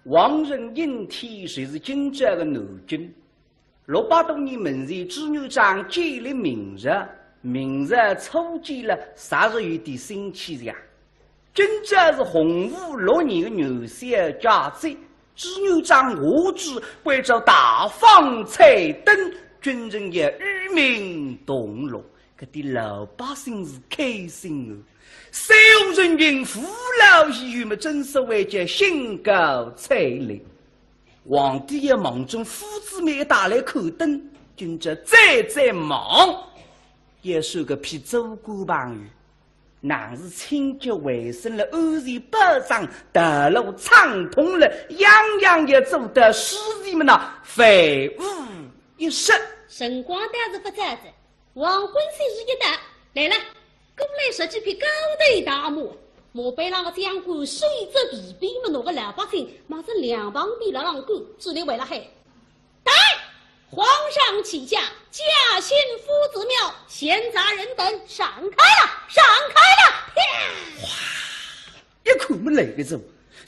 王人引体谁是今朝的南京？600多年门前织女长建立明日初见了30余的星期日。今朝是洪武6年的元宵佳节，织女长下旨为着大放彩灯，军人也与民同乐，搿啲老百姓是开心的。所有人民父老戏语们真是为这兴高采烈。皇帝也忙中夫子们也打来口灯，今朝再忙，也收个批州官旁语。乃是清洁卫生了，安全保障，道路畅通了，样样也做得使人们呐废物一失。辰光倒是不早着，黄昏虽是一到，来了，过来拾几匹高头大马，马背上的将官手执皮鞭么，那个老百姓马上两旁边了浪过，只能为了喊：来！皇上启驾，驾幸夫子庙，闲杂人等闪开了，闪开了！哇！一看没来个走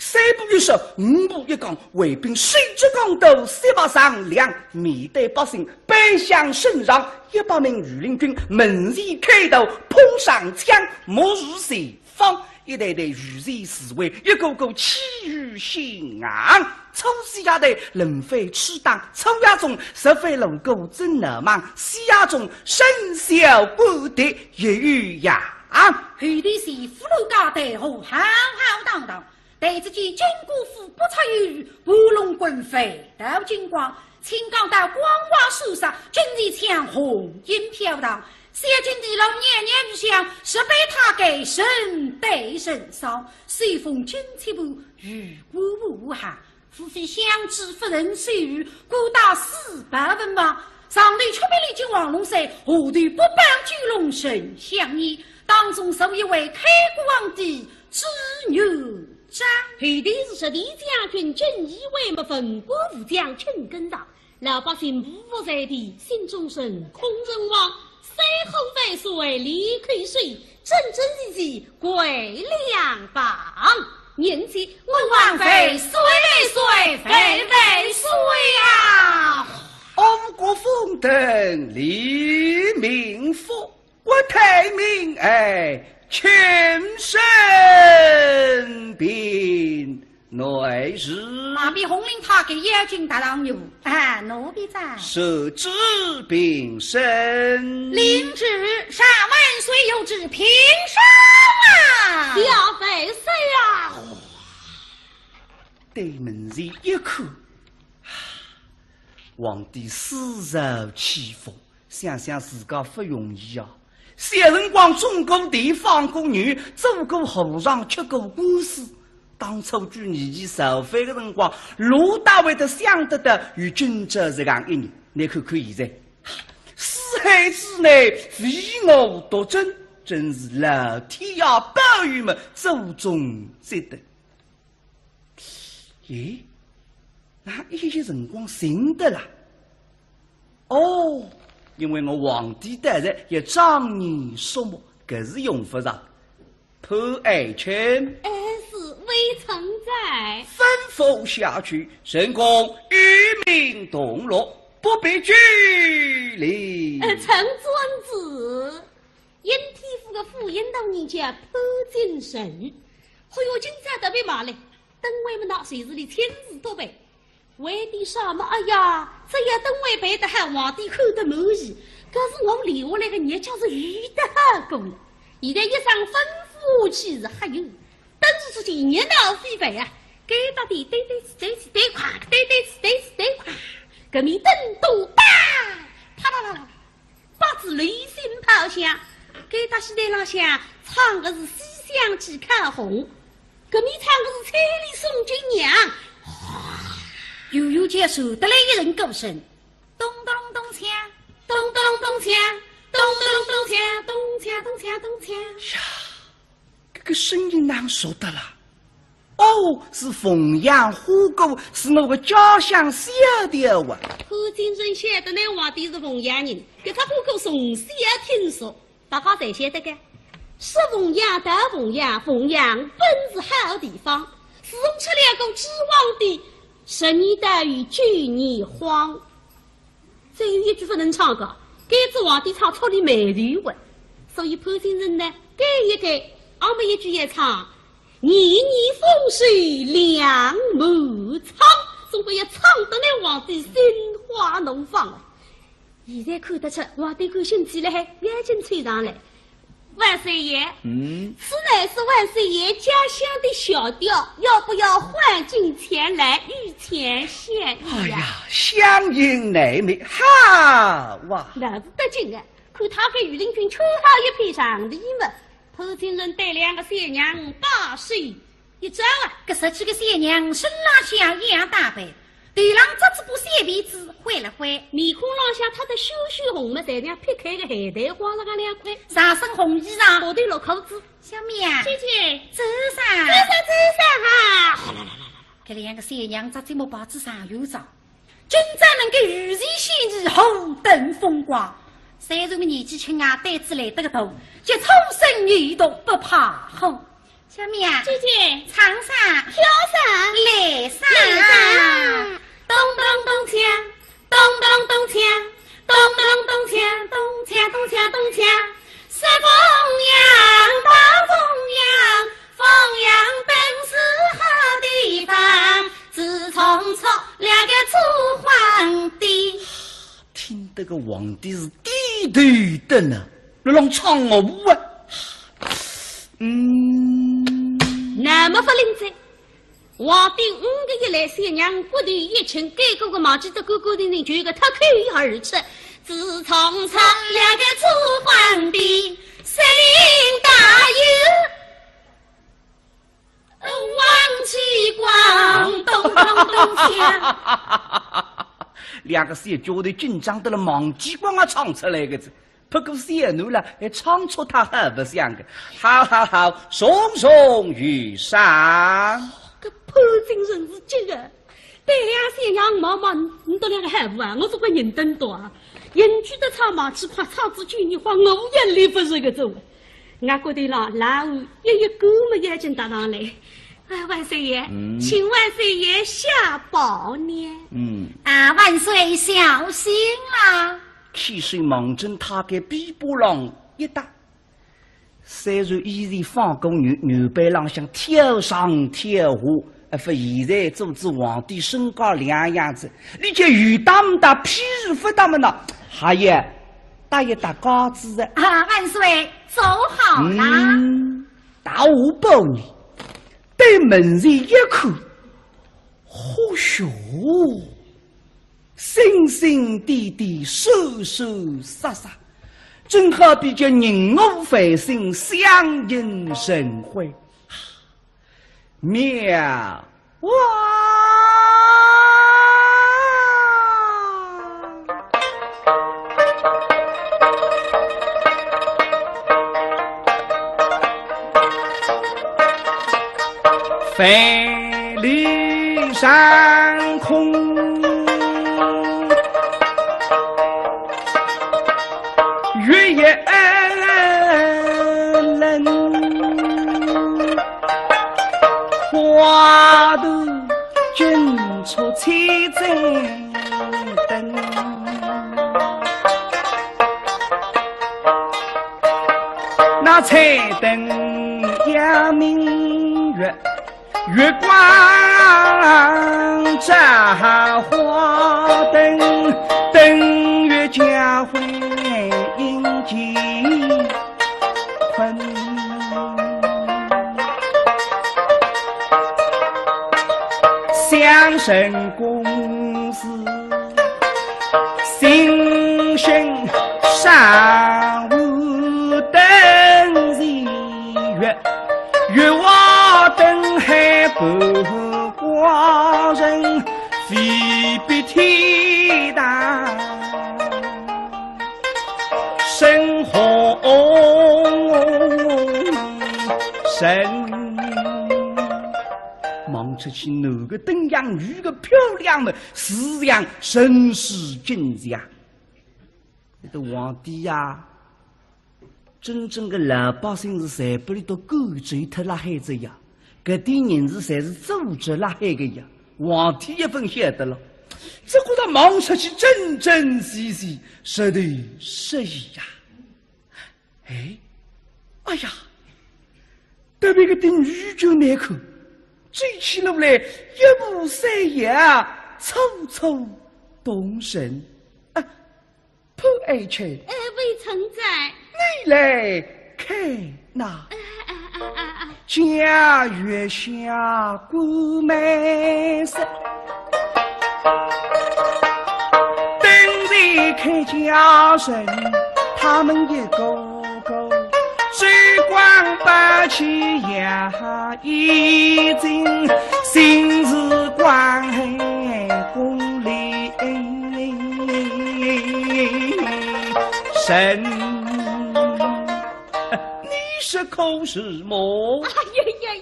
，3步一手，5步一岗，卫兵谁知岗头，3把上梁，面对百姓背向身上，100名御林军门前开头，碰上枪，莫如前方。一队队御前侍卫，一个个气宇轩昂，初西亚队轮飞吃当，初亚中十飞龙骨真难忙，西亚中身小不得一语扬。后的是俘虏家队后浩浩荡荡，对自己金姑父不差有余，拨龙滚飞到金光，青冈到光华树上，军旗枪红烟飘荡。谢金地龙年年日香，是被他给神对神烧，随风军旗部雨过无寒，夫非相知夫人水雨，孤打400文王。上里出兵历经黄龙山，下队不帮巨龙神相依，当中受一位开国皇帝织女长。后的是实地将军正义为么文国武将陈根上，老百姓匍匐在地，心中神空人亡。最后为水离开水，真真实实归两邦。年纪我王妃水为水，妃为水呀！安国风灯黎明佛，我太明全身病内日。马比红领他给妖精大郎有奴婢在设置并身，领旨上万岁有旨平身啊！小妃谁啊？对门前一看，皇帝思受其风，想想自家不容易啊！小辰光中过地，放过女，做过和尚，吃过官司。当初举年纪受费的辰光，罗大为的想得到与今朝这样一年。你看看现在，四海之内唯我独尊，真是老天呀保佑们祖宗积德。咦，那一些辰光寻得啦？哦，因为我皇帝大人也张年肃穆，搿是用不着。潘爱卿，微臣在，吩咐下去，神公与民同乐，不必拘礼。臣遵旨。因天父的父引导人家潘金神，还有今朝特别忙嘞，等位们那随时里亲自督办。为的什么？哎呀，这要等位办得好，皇帝看得满意。可是我留下来的日脚是遇得好功了。现在一上吩咐去是还有。等是出去一年到飞飞啊，给到底对垮，对垮，革命灯都大，啪啦啦啦，八支雷声炮响，给到西台浪向唱的是西厢记开红，革命唱的是彩礼送君娘，悠悠接受得来一人歌声，咚咚咚锵，咚咚咚锵，咚咚咚锵，咚锵咚锵咚锵呀。这个声音哪说的了？哦，是凤阳花鼓，是我的家乡小调啊。潘金生晓得那皇帝是凤阳人，给他花鼓从小听说，大家侪晓得个。是凤阳到凤阳，凤阳本是好地方，自从吃两个指望的十年待遇拒你荒。再有一句不能唱的，该子皇帝唱错的美丽文，所以潘金人呢改一改，俺们一句也唱年年风水两满仓，总归要唱得那皇帝心花怒放。现在看得出皇帝感兴趣了，还眼睛吹上来。万岁爷，此乃是万岁爷家乡的小调，要不要换进前来御前献艺哎呀，相迎乃美，哈哇！那是得劲啊！看他给御林军穿好一片上的衣服，潘金人带两个三娘把手一招啊！这十几个三娘身浪像一样打扮，头上扎着把三辫子，挥了挥，面孔浪向他的羞羞红嘛，才像劈开的海带挂了个两块，上身红衣裳，下头落裤子。小妹啊，姐姐，走上，走上哈！这两个三娘扎在木包子上有照，军长能给御前献艺，红灯风光。虽然年纪轻啊，胆子来得个大，就冲身女动，不怕红。小妹啊，姐姐，唱上，跳上，来上，咚咚咚锵，咚咚咚锵，咚咚咚锵，咚锵咚锵咚锵，是凤阳，大凤阳，凤阳本是好地方，自从出两个楚皇帝。听得个皇帝是低头的呢，那让唱我舞啊！那么不灵在，皇帝5个一来，三娘骨头一轻，该个个忘记得高高的人，就一个脱口而出。自从出两个楚皇帝，率领大有王继光，咚咚咚锵。两个小脚头紧张得了，忘记光啊唱出来个字。不过小奴了，还唱出他很不像个，好好好，松松于上。个潘金人是这个，对两三娘毛毛，你都两个喊不啊？我是个人登多啊，人举的唱马起快，唱子举你话，我眼里不是个走。俺觉得了，然后一个么眼睛打上来。哎，万岁爷，请万岁爷下宝呢。啊，万岁小心啦！汽水忙针他给逼波浪一打，虽然依然放工牛背浪向跳上跳下，不现在做子皇帝身高两样子，你就雨大么大，屁不大么大，还有打一打高子的。啊，万岁走好啦！大我保你，对门人一看，或许心心地地，手手杀杀，正好比叫人我繁星，相映成辉，妙哇！飞离山空，月夜冷，花头君出彩针灯，那彩灯呀明月。月光照花灯，灯月交辉映几坤。相生公司心生上午灯日月，月望灯海不光人，非比天大生红神。望出去哪个灯样如个漂亮的四样绅士君子呀！那个皇帝呀，真正的老百姓是谁不里都狗追脱了孩子呀！搿点人事侪是组织辣海个呀，皇帝一份晓得了。这个他忙出去真真实实，实对实意呀。哎呀，特别搿点女就难看，追起路来一步三摇，楚楚动神。潘爱卿，微臣在。你来看那。家月下过满山，等待看家人，他们一个个追光把气呀已经心事关公里神。这可是么？哎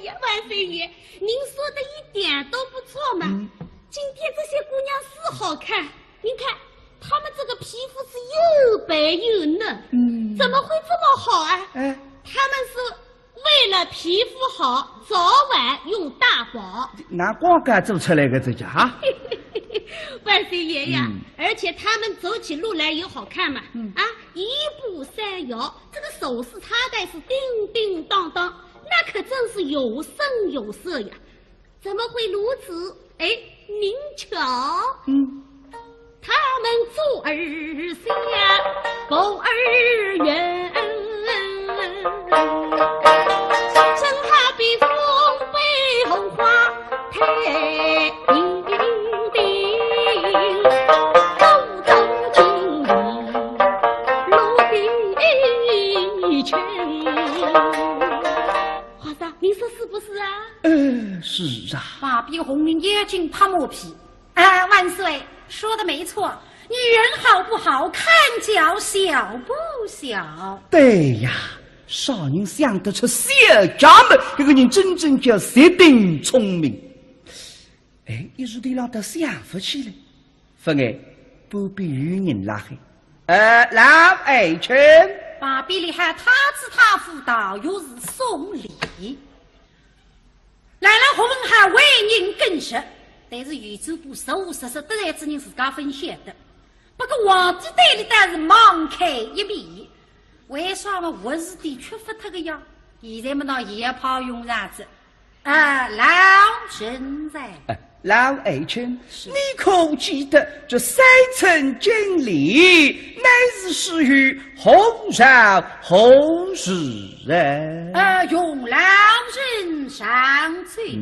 呀，万岁爷，您说的一点都不错嘛。今天这些姑娘是好看，您看她们这个皮肤是又白又嫩，怎么会这么好啊？她们是为了皮肤好，早晚用大宝。拿光杆做出来的这家哈。万岁爷呀，而且他们走起路来也好看嘛，一步三摇，这个手势插带是叮叮当当，那可真是有声有色呀。怎么会如此？您瞧，他们左儿下，狗儿圆，生他比风背红花太平。皇上，您说是不是啊？是啊。马鼻红绫眼睛怕磨皮。万岁，说的没错，女人好不好看脚小不小？对呀，少人想得出小家们，这个人真正叫绝顶聪明。一时得让他想不起来。分不必与人拉黑。老爱卿，把比里还他子他妇道又是送礼，来了红还为人更实，但是宇宙部实实得来之人自家分享的。不过皇帝对里但是盲开一面，为啥么我是的缺乏他个呀？现在么那也怕用啥子？老神在。老爱卿，你可记得这三层经理乃是始于何朝何时用老人上罪。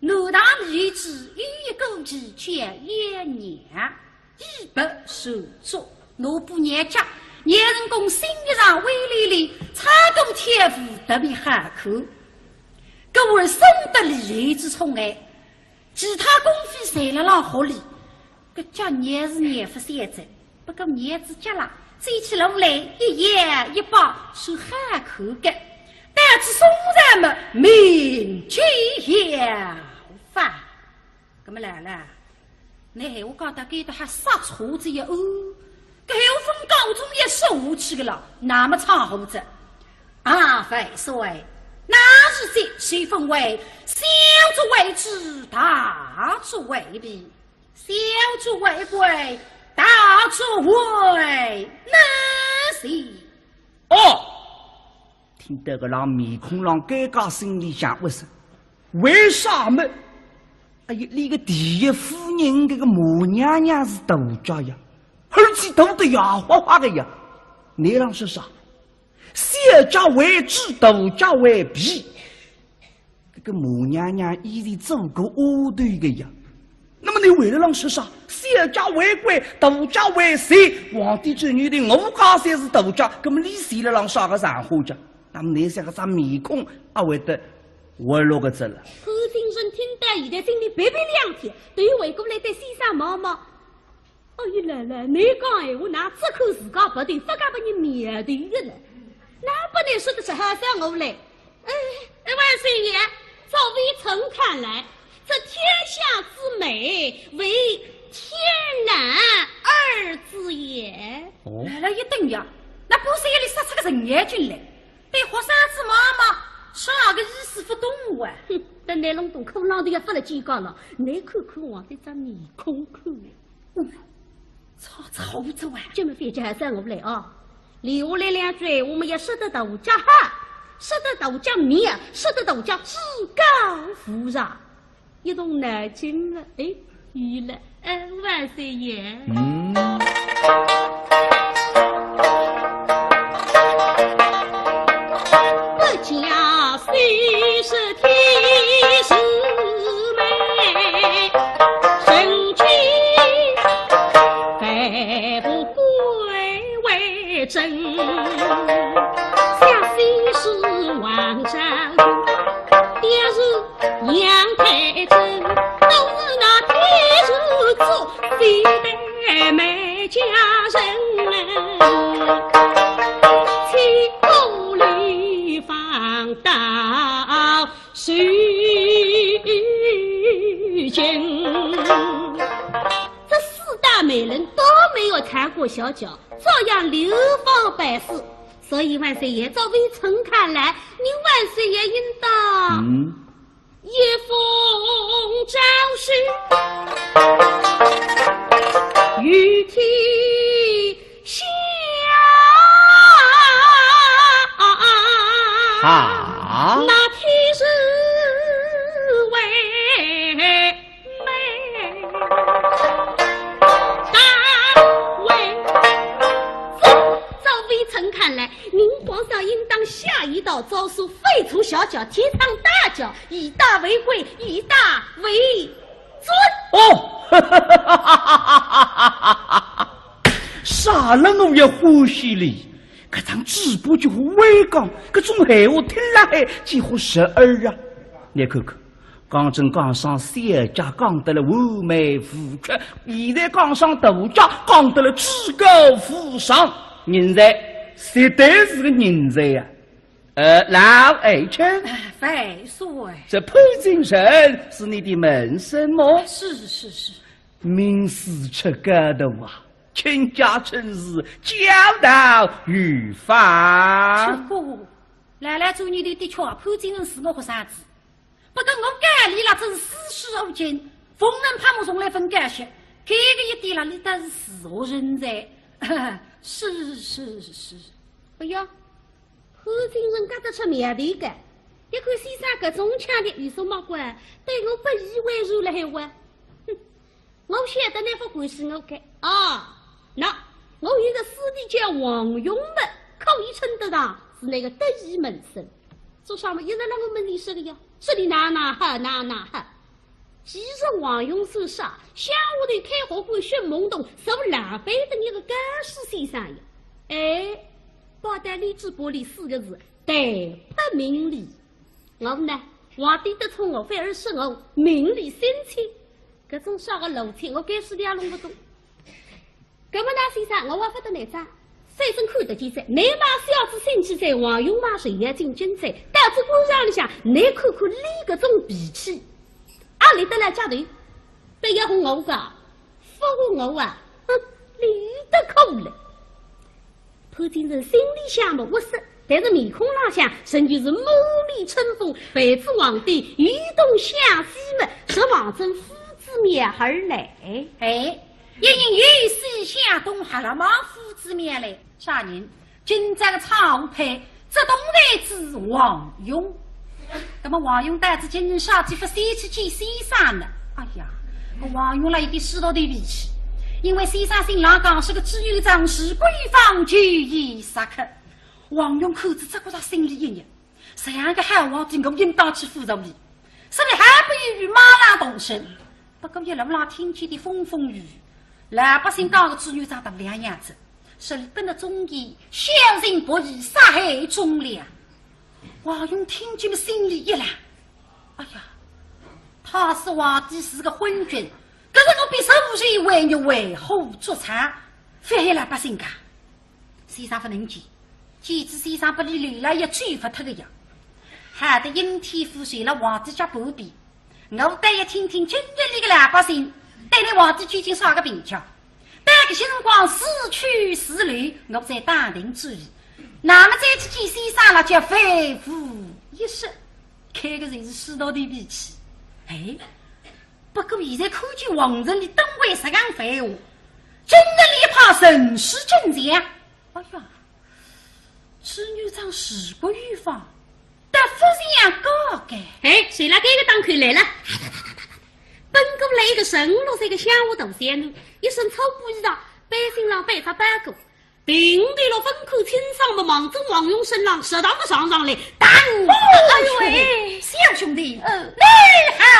奴当立志与勾之见1年，一不受作。奴不年家，年人公心上威力里，差动天赋特别好口。各位生得利益之宠爱。其他公费谁了让合理？个叫年是年不现在，不过年子家了，走起路来一言一包是喊口的，但是松人们名句要法。那么来了，你我觉得给他还杀错子一哦，这有分高中也受气的了，那么长胡子费岁。那是谁分为小主为之，大主为弊；小主为贵，大主为那是。听得个让面孔让尴尬，心里想为啥么？你个第一夫人这个母娘娘是斗家呀，而且斗得牙花花的呀，你让是啥？小家为治，斗家为弊。这个母娘娘以前做过恶对的呀。那么你为了让是啥？小家为贵，斗家为谁？皇帝子女的我家才是斗家，那么你谁了让啥个上货家？那么你想个啥面孔会得活络个子了？后听人听得现在心里白白两天，对回过来对先生毛毛。奶奶，你讲闲话，拿只口自家不对，不敢把你面对的了。那不能说的是好像我嘞。万岁爷，照微臣看来，这天下之美，为天然二字也。来了一等呀，那不是夜里杀出个人眼进来，对学生子妈妈啥个意思不懂啊？哼，等你弄懂口浪头也发了几个了，你看看我这张面孔看。操着啊！这么费劲还算我不来啊！留下来两句，我们要舍得豆家哈，舍得豆家面，舍得豆家至高无上，一动脑筋了。哎，对了，万岁爷。不家虽是天师妹，身躯还不归为真。下虽是王昭，爹是杨太真，都是那天师做非得美家人。放到虚惊，这四大美人都没有缠过小脚，照样流芳百世。所以万岁爷，照微臣看来，您万岁爷应当一封诏书，御天下。那天是为美，大为照微臣看来，您皇上应当下一道诏书，废除小脚，提倡大脚，以大为贵，以大为尊。啥人我也欢喜哩。这张纸簿就违讲，这种闲话听来还几乎十二啊！你看看，刚正刚上小家讲得了完美无缺，现在刚上大家讲得了至高无上，人才绝对是个人才呀！老爱卿，万岁，这潘金人是你的门生吗？是，名师出家的哇！请家臣是教导御法。出过，来来做你的确，潘金人是我学生子，不过我改理了，真是四书五经，逢人怕我从来分感谢，这个一点了，你倒是死活人才。是。哎呀，潘金人干得出面头的，一看先生各种腔的有什么关，对我不以为然了还话。哼，我晓得那副关系我改啊。那我有个师弟叫王永的，可以称得上是那个得意门生。做啥么？一直让我们认识的呀，这里哪哈。其实王永手上下午的开火会学懵懂，受两辈的那个干事先生呀。哎，报单励志玻璃4个字，代不明理。我们呢，皇帝得宠我，反而是我明理深切。这种小个漏气，我该是的也弄不懂。那么那先生，我还不得哪吒，三生看得见噻。你马小子生气噻，王永马谁也进京噻。到这官场里向，你看看你个种脾气，啊，你得来家头，不要和我讲，不和我啊，理得可了。潘金人心里想嘛，我是，但是面孔上向仍旧是满面春风，陪着皇帝与东向西嘛，是王政夫子面而来。哎。一人与西向东哈了马夫子面来，啥人？今朝的朝派，这东来之王勇。那么王勇带着今日下几副西去见先生呢？哎呀，王勇了一点使到对脾气，因为先生新郎刚是个知有长士，闺房就义杀客。王勇口子这个他心里一热，这样个好皇帝我应当去辅助你，所以还不与马拉动身。不过一路上听见的风风雨雨。老百姓讲个知女长得两样子，是里跟着忠义，小人不义，杀害忠良。王勇听见了心里一凉，哎呀，他是皇帝是个昏君，可是我比受罪为虐为后作惨，反害老百姓家。先生不能见，见知先生不理lui了也追不脱个样，害得阴天父随了皇帝家旁边。我得要听听今日里个老百姓。对你皇帝究竟啥个评价？待个些辰光死去死来，我再打定主意。那么再去见先生了，就肺腑一时开个人是世道的脾气。哎，不过现在看见皇城里登位十讲废话，真的里怕神师正强。哎呀，织女长试过预防，但夫人也高个。哎，谁来给个当口来了？本宫来一个16岁的小大仙女，一身草布衣裳，百姓郎被他摆过。定对了风口清爽的莽中王永生郎适当的上来，当！哎呦喂，小兄弟，你好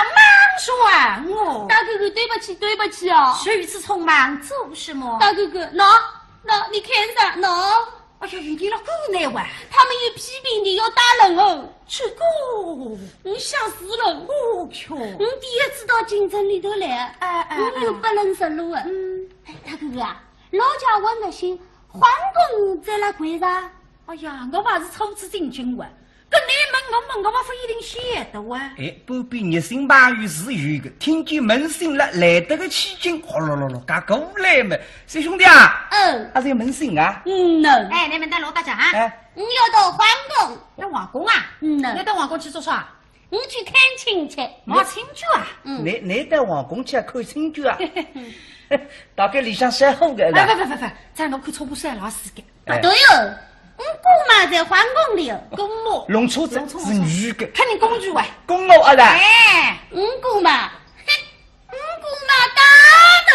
莽撞哦！大哥哥，对不起，对不起啊！如此匆忙做什么？大哥哥，那你看啥？那哎呀，遇见了姑奶哇！他们有批评你要打人哦。这个，你吓死了！我去！你第一次到京城里头来，你又不认识路啊？哎，大哥哥啊，老家问个信。皇宫在哪柜上？哎呀，我还是初次进京哇，跟你问我不一定晓得哇。哎，不必热心把语是有的，听见门声了，来得个起劲，哗啦啦啦，赶过来嘛！小兄弟啊，还是有门声啊？哎，你们在罗大家啊？哎，你要到皇宫？要皇宫啊？要到皇宫去做啥？你去看亲戚，望亲眷啊？你到皇宫去看亲眷啊？大概里向晒好的。不，在我看错不算老死的。不对哦，姑妈在皇宫里哦。公母。龙车子是女的。看你公主喂。公母啊啦。哎，姑妈，姑妈打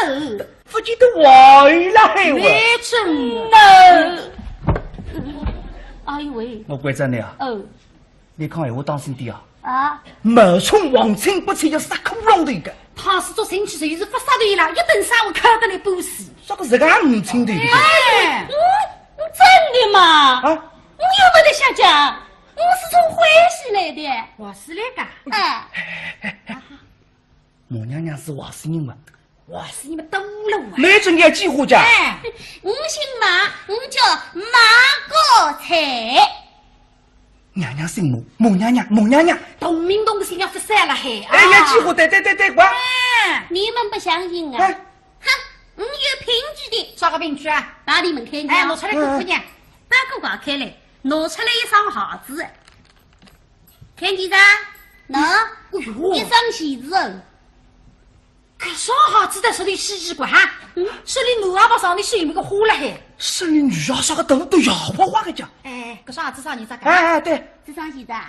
头。不记得坏了嘿我。没真的。哎呦喂。我怪真的啊。你看我当心点啊。冒充皇亲不去要杀窟窿的一个。他是做神奇谁是不杀对了，一顿上午看到你不死。这个是个母亲的。哎，真的吗？啊，你有没得瞎讲？我是从淮西来的。我是那个。母娘娘是华西人嘛？华西你们懂了啊？没准也几乎讲。我姓马，我叫马国才。娘娘姓母娘娘，同名同姓要分散了嘿！哎呀，几乎对，管。你们不相信啊？哼，我有凭据的。啥个凭据啊？把你们看见。拿出来看看呢。把个挂开来，拿出来一双鞋子，看见噻？一双鞋子哦。这双鞋子在手里奇怪哈？手里女阿爸上的水没个花了嘿？手里女阿啥个头都摇晃的讲。哎，这双鞋子上你咋干？哎，对，这双鞋子啊，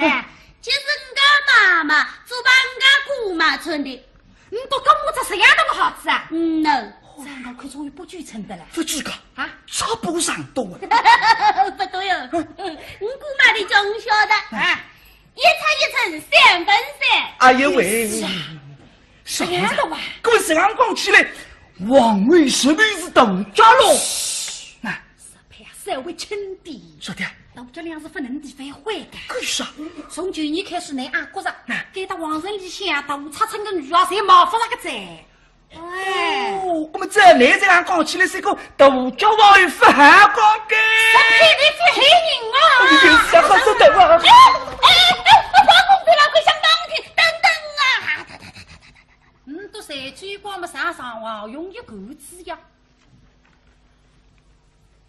就是我妈妈做帮我姑妈穿的。你都跟我这谁样的个鞋子啊？no。我可终于不举称的了。不举个啊，差不上多。不对哦，我姑妈的中晓得啊，一层一层3分3。哎呦喂！啥样的哇？各位沈阳光起来，王位实力是斗家喽。那是配社会称帝。说的。斗家俩是不能地废坏的。干啥？从去年开始，你阿哥上给他皇城里向斗插成个女儿，才冒发那个债。我们这来这样讲起来是个斗家王有不好讲的。这配的是黑人啊！有啥好说的哇？皇宫对哪个想当的？等等啊！都谁追光么上王用一个字呀？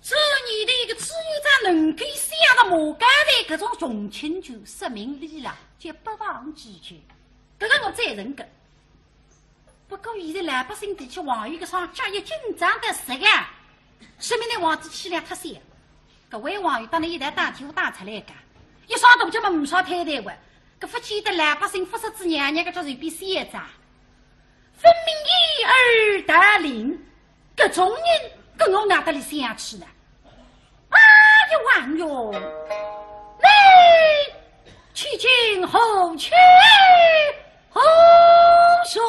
这你的一个织女长能够想到莫干的各种重庆就说明理了，就不忘记去。这个我再认个。不过现在老百姓地区王爷个上家也紧张的实个，说明那王子气量太小。各位王爷当然一台大题目打出来个，一上大就没少太太个，搿不记得老百姓不识字娘娘个叫随便写子啊。分明一耳大令，搿种人跟我哪得里想去呢？哎呀王哟，你去今后去何所？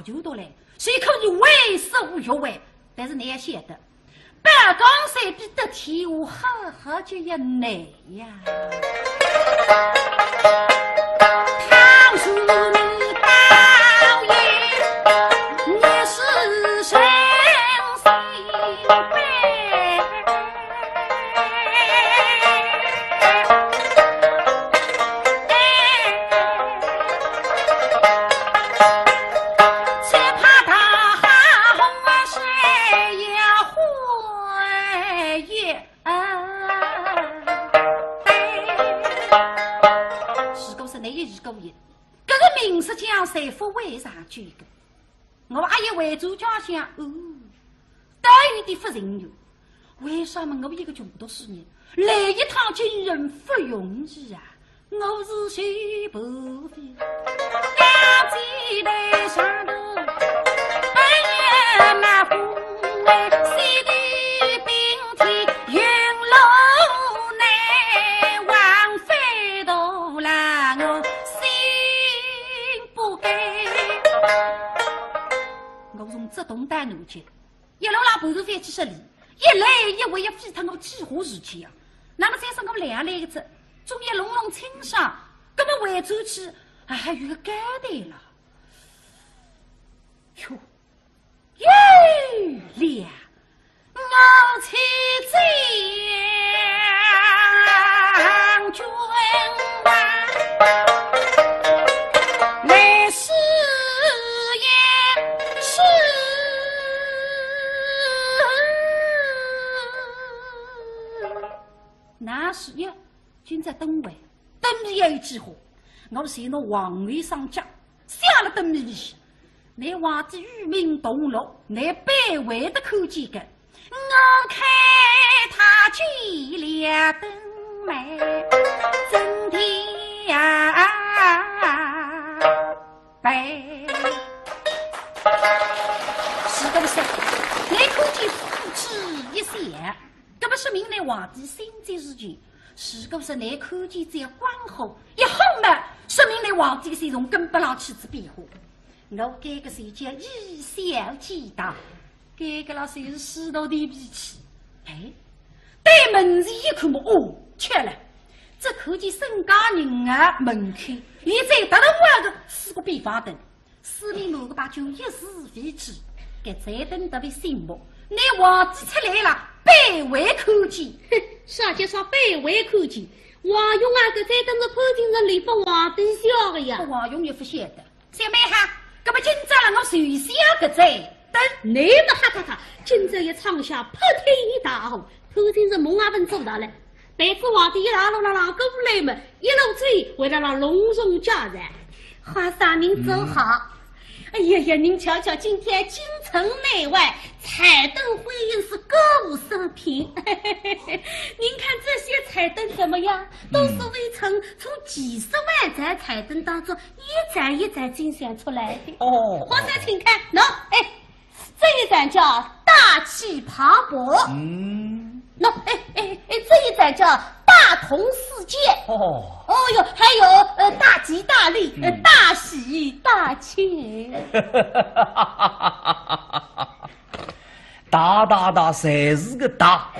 究到来，虽可以为所欲为，但是你也晓得，八江山比得天下赫赫就一难呀。倘若你倒也，你是谁？名士江山不为啥举个？我阿爷为主家乡哦，待遇的不人有。为什么我一个穷读书人来一趟惊人不容易啊？我是徐不飞，两肩来上头，半夜马虎哎，西地冰天云楼内，王妃都拉我心不甘。我从这东单南去，一路拉半路飞几十里。一来一回要飞脱我几何时去呀？那么再说我两来个子，终于隆隆清爽，根本回走去还有个交代了。哟，哟俩，我妻将军啊，来世也是。那是呀，君在灯位，灯里也有几何。我是那皇位上将，下了灯里去。那皇帝御命动怒，那百位的口几个，我看他举了灯来，真的呀，白。是的不是？那口几夫妻一想。这不是明来皇帝心在事情，是个是内科技在关后一轰嘛，说明来皇帝的身上跟不上妻子变化。我这个是叫以小见大，这个老师是世道的脾气。哎，对门子一看嘛，哦，缺了，这科技身家人啊门口，现在得了我个四个比方灯，四面路个把酒一时飞起，给再等得为醒目。你皇帝出来了，百位口技，啥叫啥百位口技？王勇啊，这在等着口进人里帮皇帝笑的呀。王勇也不晓得，小妹哈，那么今朝了我随下个在等。你们哈哈哈，今朝一唱下破天一大红，口进人蒙阿文做大了。待夫皇帝一拉路拉过来嘛，一路追为了让隆重家人。皇上您走好。哎呀呀，您瞧瞧，今天京城内外彩灯辉映，是歌舞升平。您看这些彩灯怎么样？都是微臣从几十万盏彩灯当中一盏一盏精选出来的。哦，皇上请看，喏，哎，这一盏叫大气磅礴。喏，这一盏叫大同世界。哦哟，还有大吉大利，大喜大庆。大，才是个大。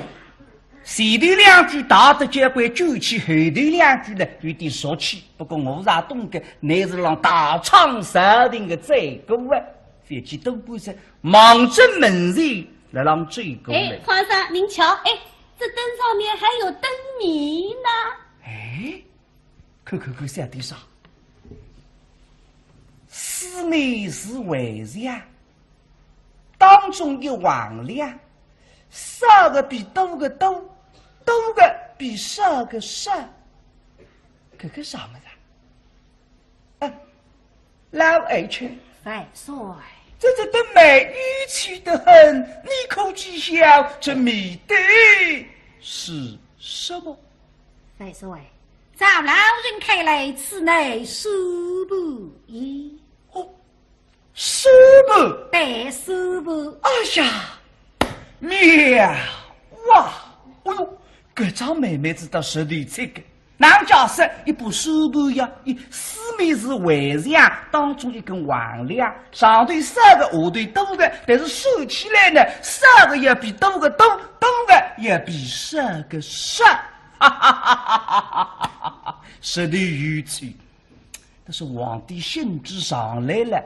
前头两句大的交关酒气，后头两句呢有点俗气。不过我啥懂得，乃是让大昌设定的最高啊！飞机都不是忙着门前来让最高来。哎，皇上您瞧，哎，这灯上面还有灯谜呢。哎，看写的啥？室内是为呀，当中有王量，少个比多个多，多个比少个少。看啥么子？老二群，万岁。这的美语气得很，你可知晓这谜底是什么？万岁，照老人看来，此乃书部一。哦，书部，对，书部。哎呀，妙哇！哎呦，这张妹妹知道实力这个，南家是一部手板呀，四面是围墙，当中一根横梁，上头3个，下头多个，但是收起来呢，3个也比多个多，多个也比10个10，哈哈哈哈哈哈！实的如此。但是皇帝兴致上来了，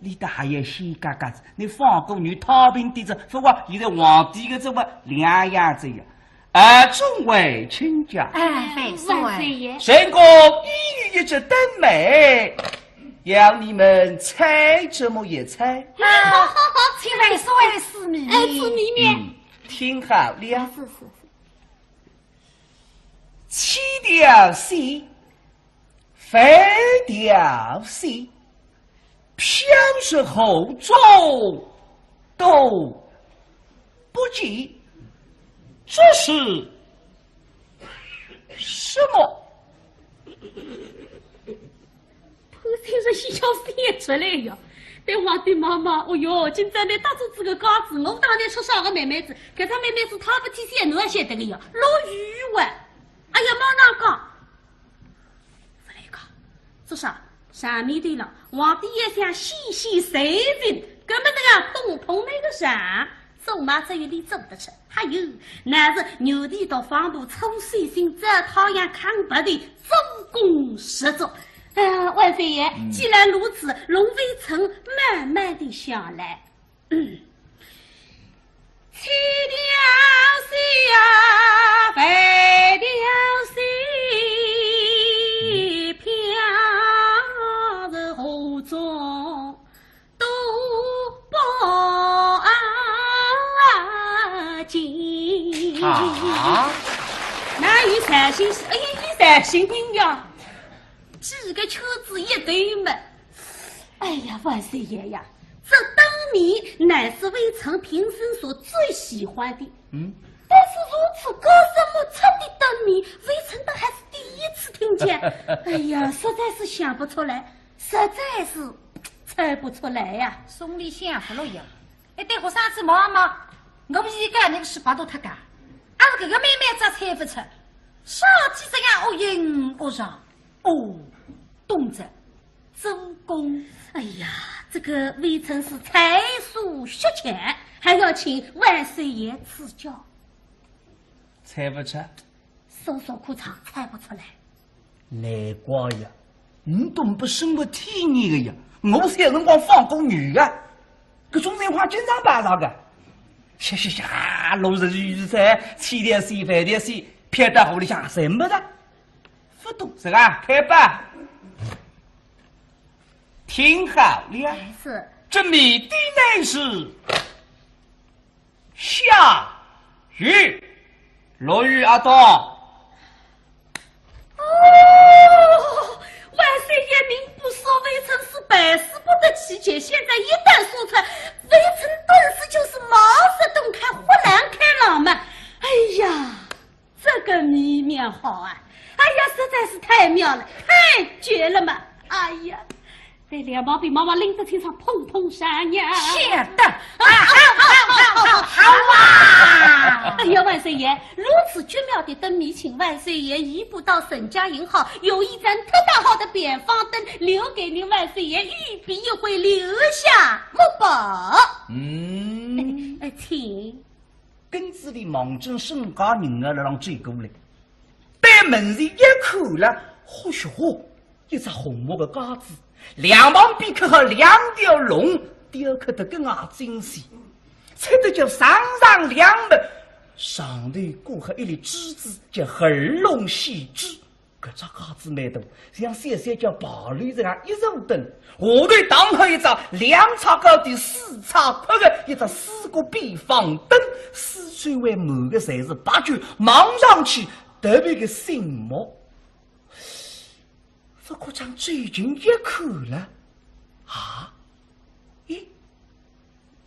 你的还要先嘎嘎子，你放过女太平地子，不过现在皇帝的这么两样子呀。众位亲家，万岁爷，神公一语一直登美，要你们猜这么一猜。好，请万岁司命。司命，听好了，是。七条线，飞条线，偏是后中都不见。这是什么？破天是西郊写出来呀！对皇帝妈妈，哦哟，今朝你打出这个稿子，我当年说啥个妹妹子，搿只妹妹子她不提写，侬也晓得个呀，落雨哇！哎呀，马上讲，不来讲，做啥？上面对了，皇帝也想细细谁人，根本那个东碰那个啥。走马只有你走得出，还有那是牛地到方部抽水性这讨厌看白的周公十足。万岁爷，既然如此，龙飞城慢慢的下来。七条线啊，飞条线，飘着河中都报进。那有三星，三星人呀，几个车子一对嘛。哎呀，万岁爷呀！这灯谜乃是微臣平生所最喜欢的，但是如此高深莫测的灯谜，微臣都还是第一次听见。哎呀，实在是想不出来，实在是猜不出来呀。送礼相不落呀！待会上次妈妈，我们一个那个18度他干，俺是这个妹妹咋猜不出？啥几十样恶音恶上，动着周公。哎呀，这个微臣是才疏学浅，还要请万岁爷赐教。猜不出，搜裤衩猜不出来。难怪呀，你懂不生活体验的呀？我是有辰光放过女的，搿种情况经常摆上的。下，落日雨伞，七条线8条线，撇到河里向什么的？不懂是吧？开吧。听好了，是这谜底乃是下雨，落雨阿东。万岁爷您不说，微臣是百思不得其解。现在一旦说出来，微臣顿时就是茅塞顿开，豁然开朗嘛。哎呀，这个谜面好啊！哎呀，实在是太妙了，太绝了嘛！哎呀。在两旁被妈妈拎着身上砰砰闪呀！是的，好啊！哎呀，万岁爷，如此绝妙的灯谜，请万岁爷移步到沈家营号，有一盏特大号的扁方灯，留给您万岁爷御笔一挥，留下墨宝。请。根子里忙正身高人儿让追过来，对门前一看了，或许一只红木的杆子。两旁边刻好2条龙，雕刻得更加精细，猜得叫上2门，上头挂好一粒枝子，叫横龙细枝。搿只杆子蛮大，像3叫宝驴这样一路灯，下头当好一张2尺高的4尺宽的一只4个边方灯，四周围满的侪是白酒，望上去特别的醒目。这个将最近一看了，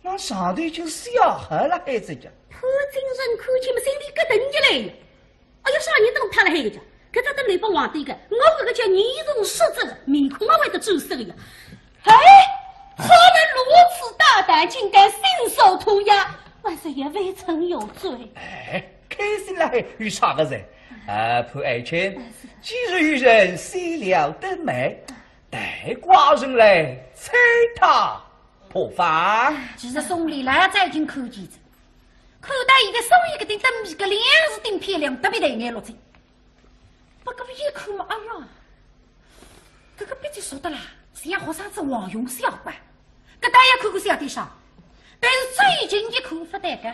那上头就小孩了，孩子家。破精神看起嘛，心里咯噔一来呀！哎呀，啥人都他了孩子家，搿只灯来拨皇帝的，我搿个叫严重失职的，面孔也会得皱色的呀！哎，何人如此大胆，竟敢信手涂鸦？万岁爷，微臣有罪。开心了有啥个人？潘爱卿，既然有人谁了得美，待寡人来猜他破防。其实送礼来再进看见着，看到一个手一个的灯皮个脸是顶漂亮，特别的眼落睛。不过一看嘛，哎呀，这个鼻子说的啦，像学生子王永孝吧？搿大家看过小点上，但是最近一看发呆个，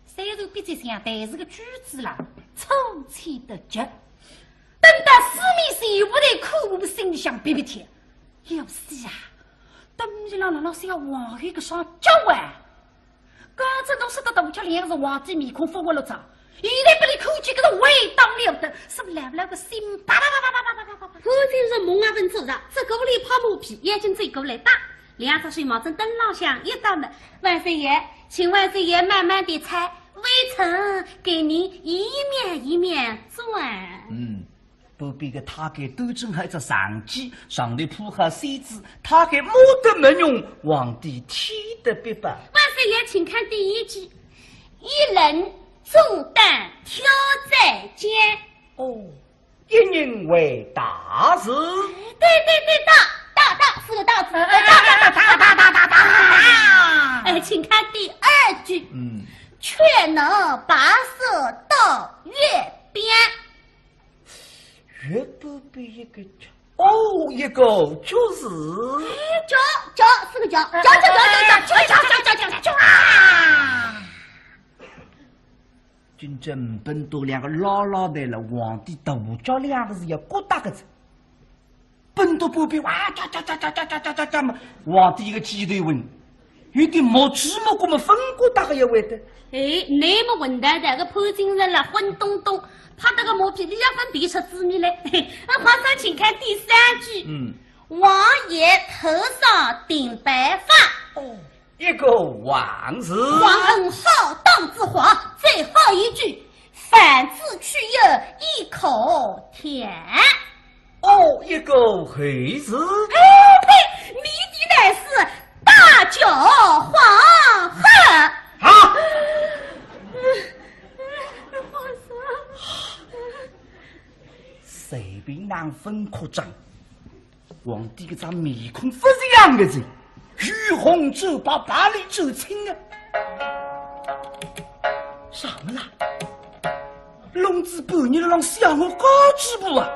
虽然鼻子像，但是个举止啦，粗浅的极。等到四面谁不得看我心里想憋憋天，要死啊！等你老师要王一个上脚啊！刚才都是得大家两个人皇帝面孔发我了早。现在把你看起个是味道了的，是不来不来个心啪啪啪啪啪啪啪啪啪！我就是蒙阿本做的，这个屋里泡毛皮，眼睛追过来打，两只水毛针灯老响，一打门，万岁爷，请万岁爷慢慢地拆，微臣给您一面一面转。不必个他给都正还只上机，上头铺下扇子，他给没得没用，皇帝天得别吧。万岁爷，请看第一句，一人重担挑在肩。哦，一人为大事。对，大是个大字，大。请看第二句，却能跋涉到月边。月不比一个脚，哦，一个就是脚是个脚啊！真正本多两个老老的了，皇帝大叫两个字要咕哒个字，本多不必哇喳嘛，皇帝一个鸡腿问，有点没芝麻过么分过大个也会的。那么混蛋的个潘金人了，混东东。他这个毛皮，你要分别出字面来。皇上，请看第三句。王爷头上顶白发。哦，一个王字。皇恩浩荡之皇。最后一句，反字去右，一口甜。哦，一个黑字。呸！你的乃是大脚黄鹤。啊！随便让分扩张，皇帝个张面孔不是样个子，雨红走把巴黎走青啊！啥么啦？龙子半夜让想我高几步啊！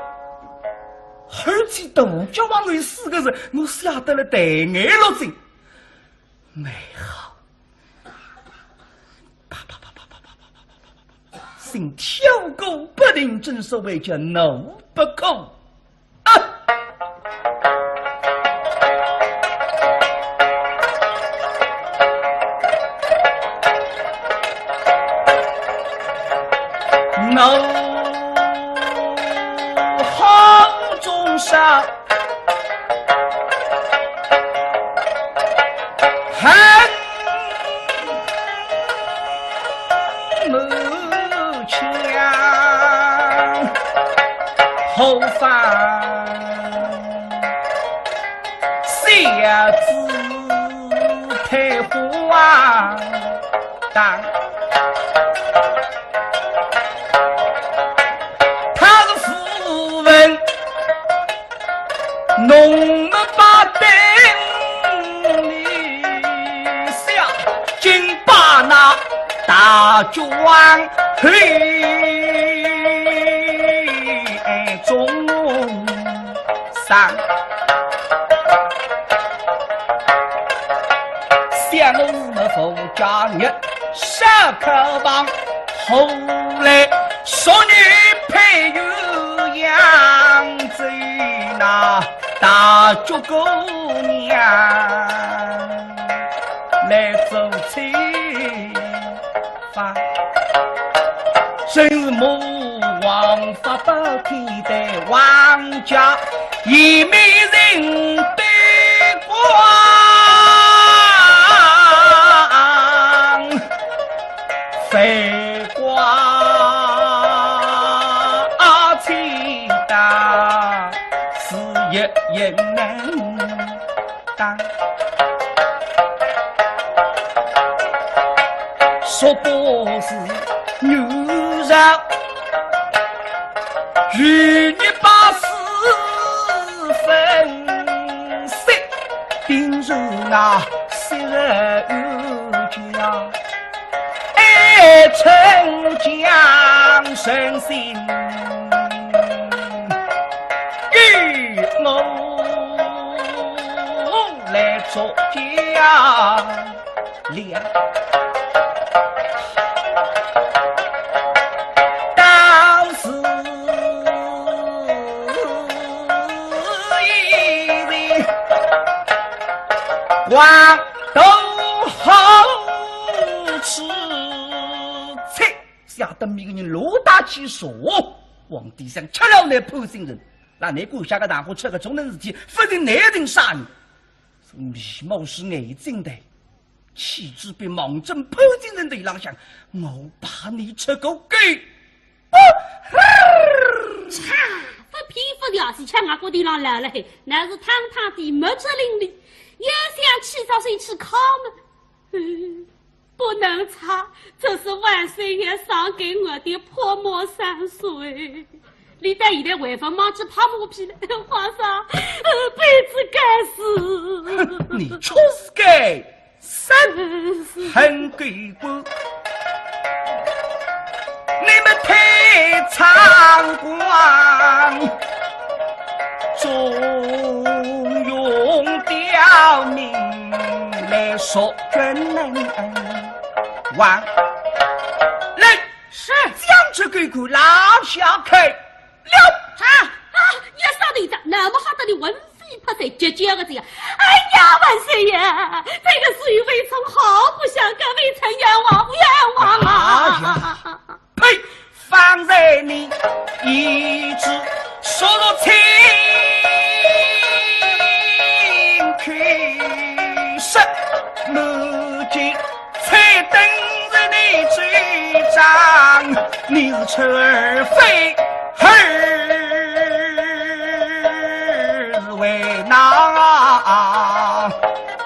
而且大叫往里四个人，我吓得了呆眼了睛。美好，心跳狗不定，正所谓叫怒不口啊！怒吼中杀，恨母强，后方下子配花当。侬们把灯里下，竟把那大庄黑中上，想我们佛家人杀口棒，后来说女配有样子那。大脚姑娘来走亲法，真是魔王法宝天的王家，一美人对光，飞光气大。也难当，说不是女人着与你把事分析，定是那昔日有家，爱逞强身心，与我来做家俩。黄豆好吃菜，吓得每个人罗大起说，皇帝想吃了那破心人，那你顾下个大伙吃个中等事体，不定哪定杀人。眉毛是眼睛的，气质比盲针破心人的一浪想，我把你吃狗给擦！不皮肤掉是抢我地上来了嘿，那是堂堂的没这伶俐。也想起早睡去烤嘛，不能擦，这是万岁爷赏给我的破墨山水。你在现在为什么去泡磨皮了？皇上，辈子该死。你出事该三很给过，你们太猖狂，中用刁民来说君能王来是将这个口拉下开了也少队长那么好的你文飞拍在结结个这样，哎呀万岁爷，这个水微臣好不想跟微臣冤枉啊！呸！放在你一直说了情。开始，如今才等着你追账，你是车儿飞，儿为哪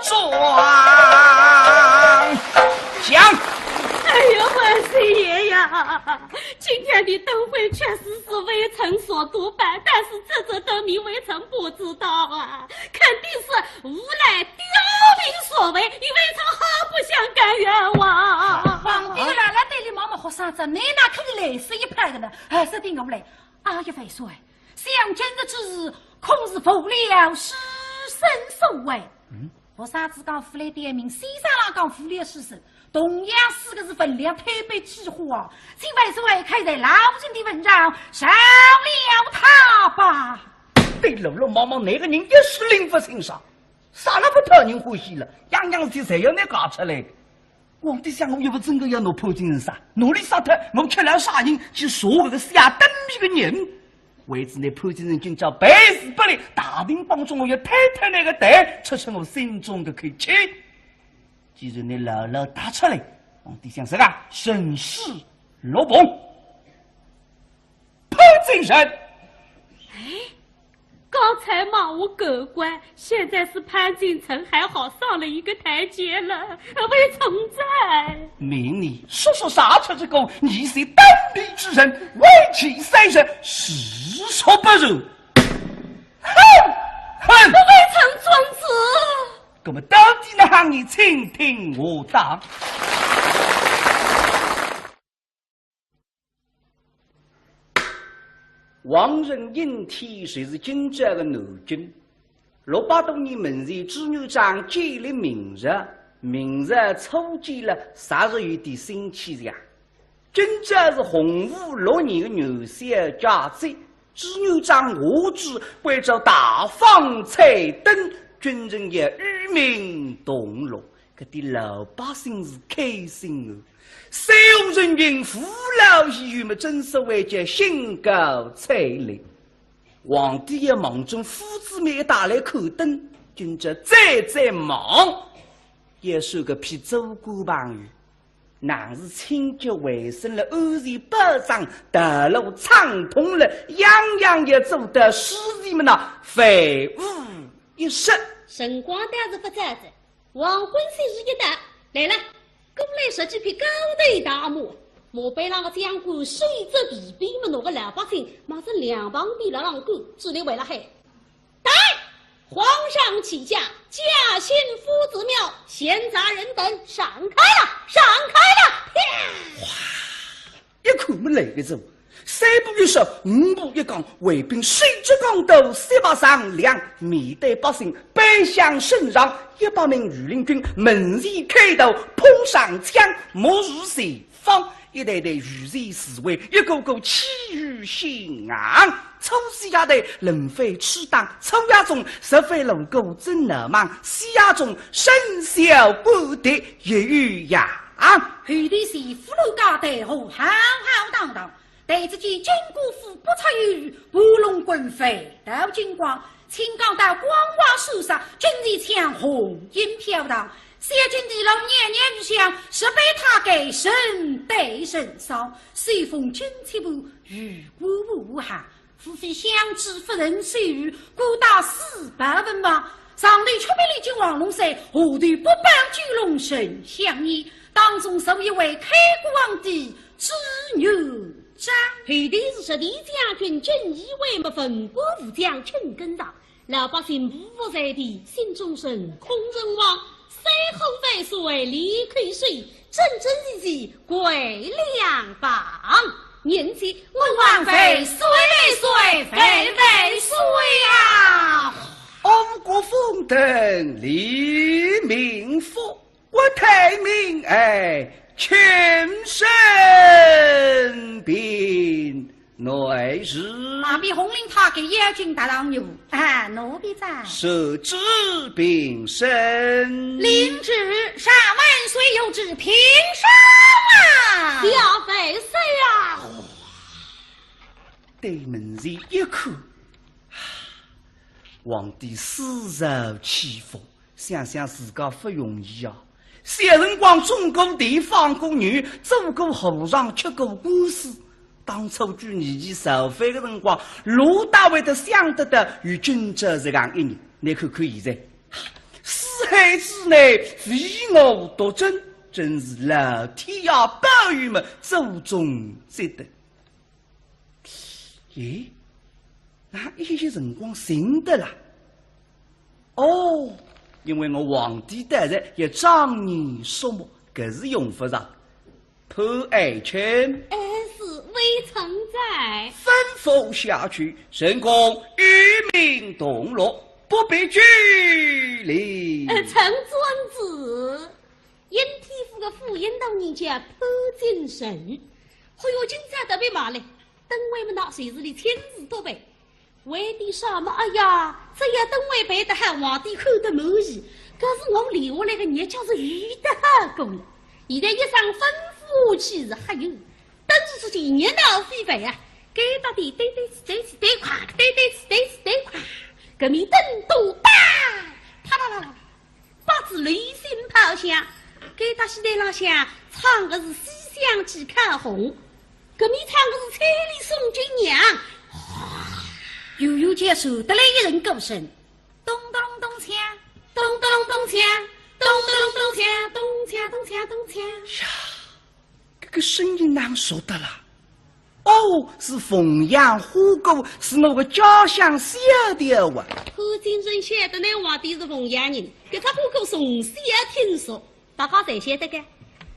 装讲？哎呀，万岁爷呀！今天的灯会确实是微臣所督办，但是这灯谜微臣不知道啊，肯定是无赖刁民所为，与微臣好不想甘冤枉。皇帝来了，对你妈妈和嫂子，你哪可以累死一派的呢？还是定我来，阿爷万岁，相见的之日，恐是负了师生所为。和嫂子讲府来点名，西山郎讲府来师生。同样四个字分量特别几乎啊，请万岁开在老君的文章上了他吧。对了了，妈妈那个人也是灵不心上，啥那不讨人欢喜了，样样事谁要你搞出来？皇帝想我又不真个要弄破金人啥，努力杀他，我吃了啥人去说我个下等米个人。为此那破金人今朝百死不利，大庭当中我要太太那个胆，出出我心中的口气。既然你牢牢打出来，皇帝想什么？审视罗鹏，破精神。哎，刚才骂我狗官，现在是潘金城，还好上了一个台阶了。微臣在。命你说啥出这个？你是当地之人，为其三生，实属不如。哼！微臣遵旨。那么到底呢？喊你倾听我答。王人应天谁是今朝的南京？68多年门前织女长建立明日，明日初见了10日有点新气象。今朝是洪武6年的元宵佳节，织女长我知为着大放彩灯。军人也与民同乐，搿啲老百姓是开心哦。所有人民父老医院们真是为这兴高采烈。皇帝也忙中父子们打来口灯，今朝再忙，也收个批走过旁语。乃是清洁卫生了，安全保障，道路畅通了，样样也做得使人们呐非无一失。神光大是不咋子，黄昏岁日一到，来了，过来说几篇高头大幕。莫被那个将官水泽地边么那个老百姓，马上两旁边了让狗，只能为了害。待皇上起驾，驾幸夫子庙，闲杂人等闪开了，闪开了！哇！一看没来个走，三步一手，五步一岗，卫兵水至岗斗，三把上梁，面对百姓，背向身上，100名御林军猛然开头，碰上枪，莫如随方。一队队御前侍卫，一个个气宇轩昂，粗西亚队人非吃当，粗亚中十非龙骨真难忘，西亚中身小不得一语扬。后的是俘虏家队后浩浩荡荡，但只见金姑父不出于舞龙滚飞，到金光，青钢到光华树上，军旗枪红烟飘荡。谢君的老年年日想，是被他给神对神烧，随风军旗部雨过无寒，夫非相知夫人水雨，孤打400文王。上头出兵的君王龙山，下头不帮巨龙神相依，当中受一位开国皇帝之牛章。后头是实地将军正义为么分国武将陈根上，老百姓不服在地，心中神空人王。最后万岁离开水，真真实实归两邦。年纪我王妃岁岁岁岁岁啊！安国封腾黎明福，我太明哎，全身病内日。马比红领他给野军大郎有奴婢在。设置并身，领旨上万岁有旨平身啊！小妃谁啊？对门前一看，皇帝死肉起伏，想想自家不容易啊！小辰光种过地，放过牛，做过和尚，吃过官司。当初举年纪受费的辰光，陆大会都想得到与君者这样一年。你看看现在，四海之内唯我独尊，真是老天呀保佑们祖宗积德。咦，那一些辰光寻得了？哦，因为我皇帝大人也张年肃穆，搿是用不上。潘爱卿，微臣在，吩咐下去，神公与民同乐，不必拘礼。臣遵旨。因天府的府尹到人家潘金神，还有今朝特别骂嘞，等我们那随时里亲自多备。为的什么？哎呀，这要等我备得还皇帝看得满意。可是我留下来的日脚是遇得好够了。现在一上吩咐去是还有。但是自己年老飞飞啊，给到底对垮，对垮，革命灯都大，啪啦啦啦，把子雷声炮响，给到西台浪向唱的是西厢记看红，革命唱的是彩礼送君娘，悠悠接受得来一人歌声，咚咚咚锵，咚咚咚锵，咚咚咚锵，咚锵咚锵咚锵呀。这个声音哪熟得了？哦，是凤阳虎歌，是我的家乡小调啊。潘金珍晓得那皇帝是凤阳人，给他虎歌从小听说，大家才晓得个。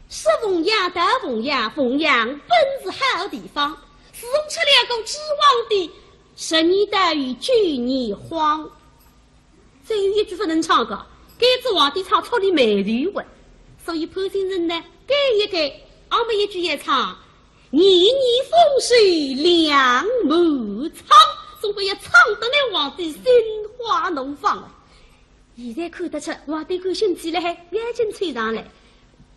是凤阳到凤阳，凤阳本是好地方，自从吃了个知皇帝，10年大雨9年荒。再有一句不能唱个，该只皇帝唱错的美丽文，所以潘金珍呢改一改。俺们一句也唱，年年风水两满仓，总归要唱得那皇帝心花怒放啊！现在看得出皇帝感兴趣了，还眼睛吹上来。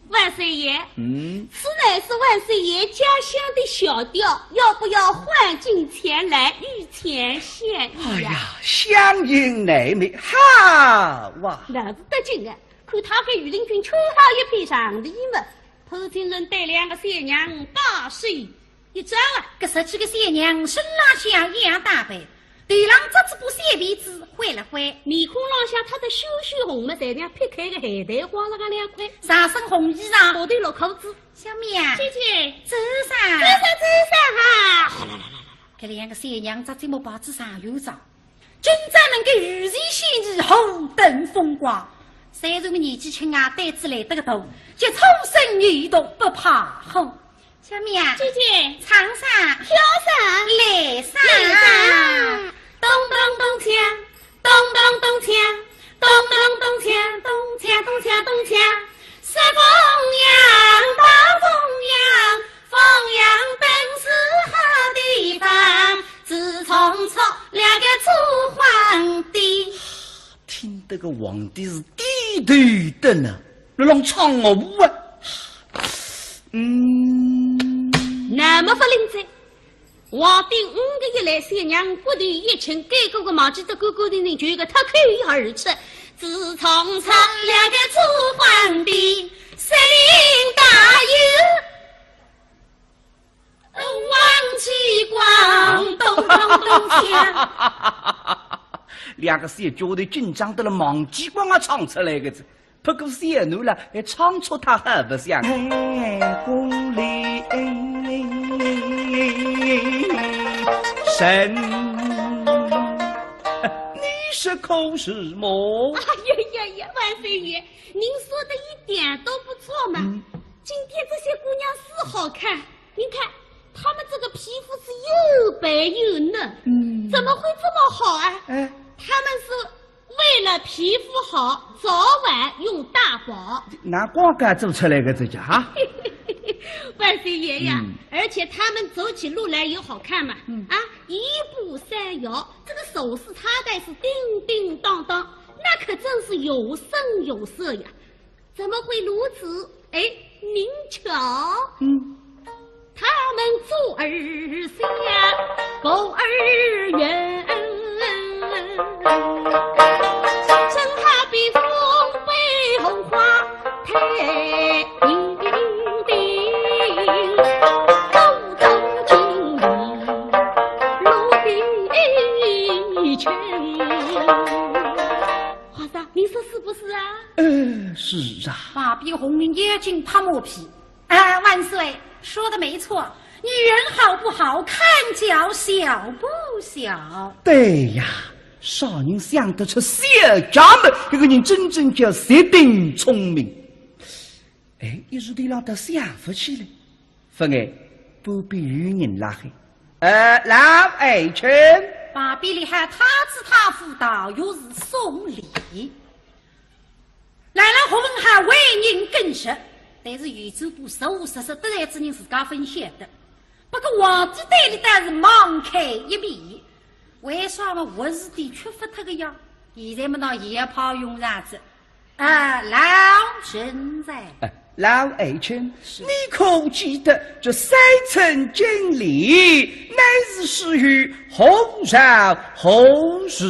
万岁爷，此乃是万岁爷家乡的小调，要不要换进前来御前献艺哎呀，相迎乃美，好哇！那是得劲啊！看他给御林军穿好一批上礼嘛。潘金人带2个小娘8岁一招啊！这10几个小娘身拉像一样打扮，对郎这只把小鼻子挥了挥，面孔浪向他的羞羞红嘛，才像劈开个海苔花了个两块，上身红衣裳，下头落裤子。小妹啊，姐姐，走上，走上哈！这两个小娘子这么把子上有着，今朝能够如日先日，红灯风光。虽然我年纪轻啊，胆子来得个大，就冲身女动不怕红。小妹啊，姐姐，唱上，跳上，来上，咚咚咚锵，咚咚咚锵，咚咚咚锵，咚锵咚锵咚锵，是凤阳大凤阳，凤阳本是好地方，自从出两个楚皇帝。听得个皇帝是低头的呢，那让唱我舞啊！那么不灵在，皇帝5个月来，三娘骨头一轻，该个忘记得勾勾的人，就个他口而出。自从出两个楚皇帝，谁领大有王继光，咚咚咚锵。两个小脚头紧张得了，忘记光啊唱出来个子。不过小奴了，还唱出他很不像。宫里神，你是口是么？哎呀呀呀！万岁爷，您说的一点都不错嘛。今天这些姑娘是好看，您看她们这个皮肤是又白又嫩，怎么会这么好啊？她们是为了皮肤好，早晚用大宝。拿广告做出来个这家哈。万岁爷呀，而且他们走起路来也好看嘛，一步三摇，这个手势插带是叮叮当当，那可真是有声有色呀。怎么会如此？哎，您瞧，他们做儿下，狗儿圆，正好比风背红花太平地，风中经理陆地群。皇上，您说是不是啊？是啊。把比红眼睛怕磨皮。万岁，说的没错，女人好不好看脚小不小。对呀，少人想得出小家们，这个人真正叫绝顶聪明。哎，一时地让他想不起来，不爱不必与人拉黑。老爱卿，把比里还他子他妇道，又是送礼。来了后门还为人更实，但是宇宙部实务实实得来之人自家分享的。不过皇帝对里但是盲开一面，为啥么我是的缺乏他个样？现在么那也怕用啥子？老神在。老爱卿，你可记得这三层经理乃是始于后朝后世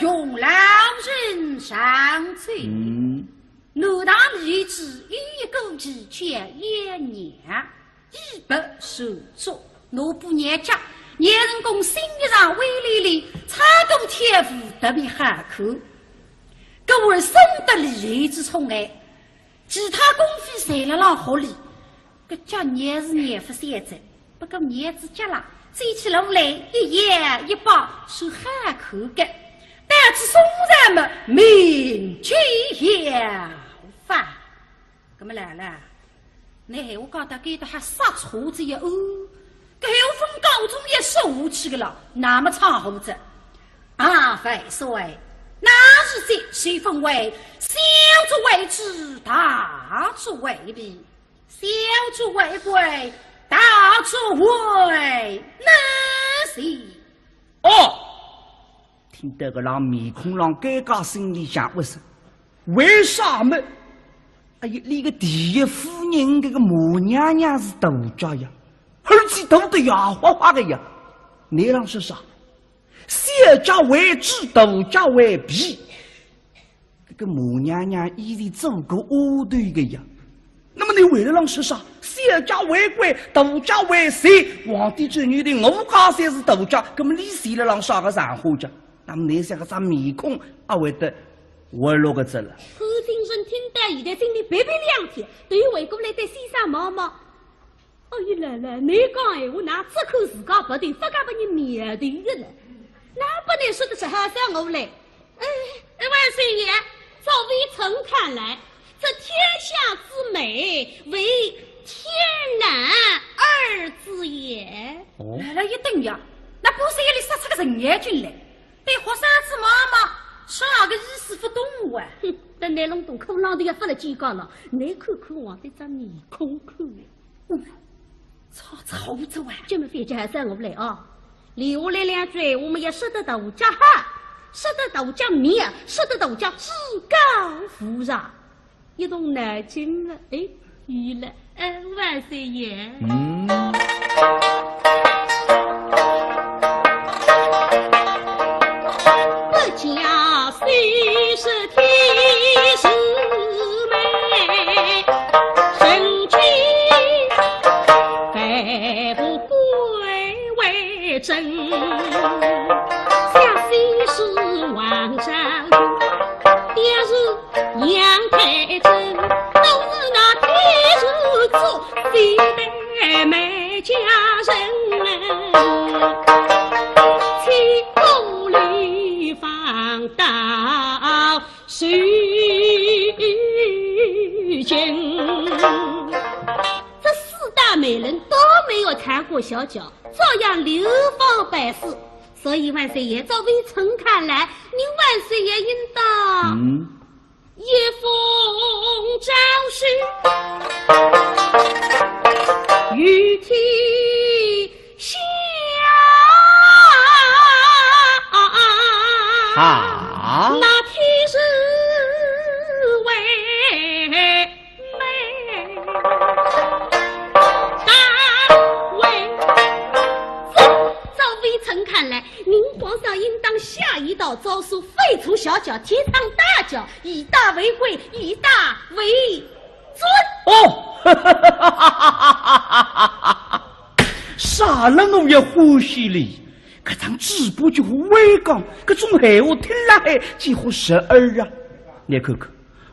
用老人上罪。奴当立志一个之前一年，一不受作。奴不年家，年人公心理上威力里，差动天赋特别寒口。各位生得利之宠爱。其他公费谁了让合理？个叫年是年不现在，不过年子结了，走起路来一言一把是喊口的，但是松人们名气扬发。那么来了，你还我觉得给他还杀错子一哦，给我分高中也受气的了，那么长胡子费岁。那是这谁分为小主为之，大主为弊；小主为贵，大主为那是听得个让面孔让尴尬，心里想为啥么？哎呀，你个第一夫人这个母娘娘是大家呀，儿子都得牙花花的呀，你让是啥？小家为之，大家为弊。这个母娘娘以前做过恶对的呀。那么你为了让是啥？小家为贵，大家为谁？皇帝子女的我家才是大家，那么你谁来让啥个上火家？那么你像个啥面孔，阿会得我落个子了。后进人听到现在心里白白两天，对回过来对先生毛毛。哎呀来来，你讲闲话，那只口自家不对，不敢把你面对的了，那不能说的是好像我来。万岁爷，照微臣看来，这天下之美，为天南二字也。来了一等呀，那不是夜里杀出个人眼军来，对学生子妈妈啥个意思不懂啊？哼，等你弄懂口浪的也发了几个了，你看看我的这面孔看。操着啊！这么费劲还算我来啊！留下来两句，我们也说得大家哈，说得大家面，说得大家至高无上，一动脑筋了。哎，对了，万岁爷。我家虽是天师妹，身躯还不归为真，下虽是王昭君，爹是杨太真，都是那天师做非得美家人，千古里放到虚惊。这四大美人都没有缠过小脚，照样流芳百世。所以万岁爷，照微臣看来，您万岁爷应当一封诏书，御天下那天是为美，大为照微臣看来，您皇上应当下一道诏书，废除小脚，提倡大脚，以大为贵，以大为尊。杀了我也欢喜哩！搿张纸簿就会讲，搿种闲话听了还几乎12啊！你看看，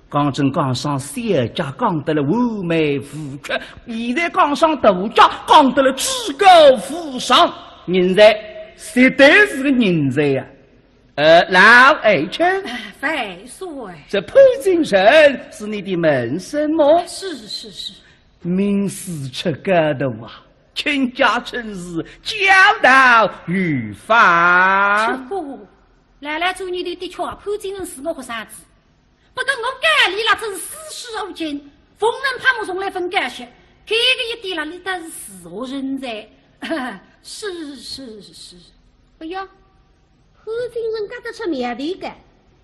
刚正讲上小家讲得了完美无缺，现在讲上大家讲得了至高无上，人才绝对是个人才呀！老爱卿，万岁，这潘金神是你的门生么？是，名师出家的啊！请家趁势教导语法。出过，来来做你的确潘金人是我学生子，不过我改理了真是四书五经，逢人怕我从来分感谢，这个一点了你倒是死活人才。是。哎呀，潘金人觉得出面对的，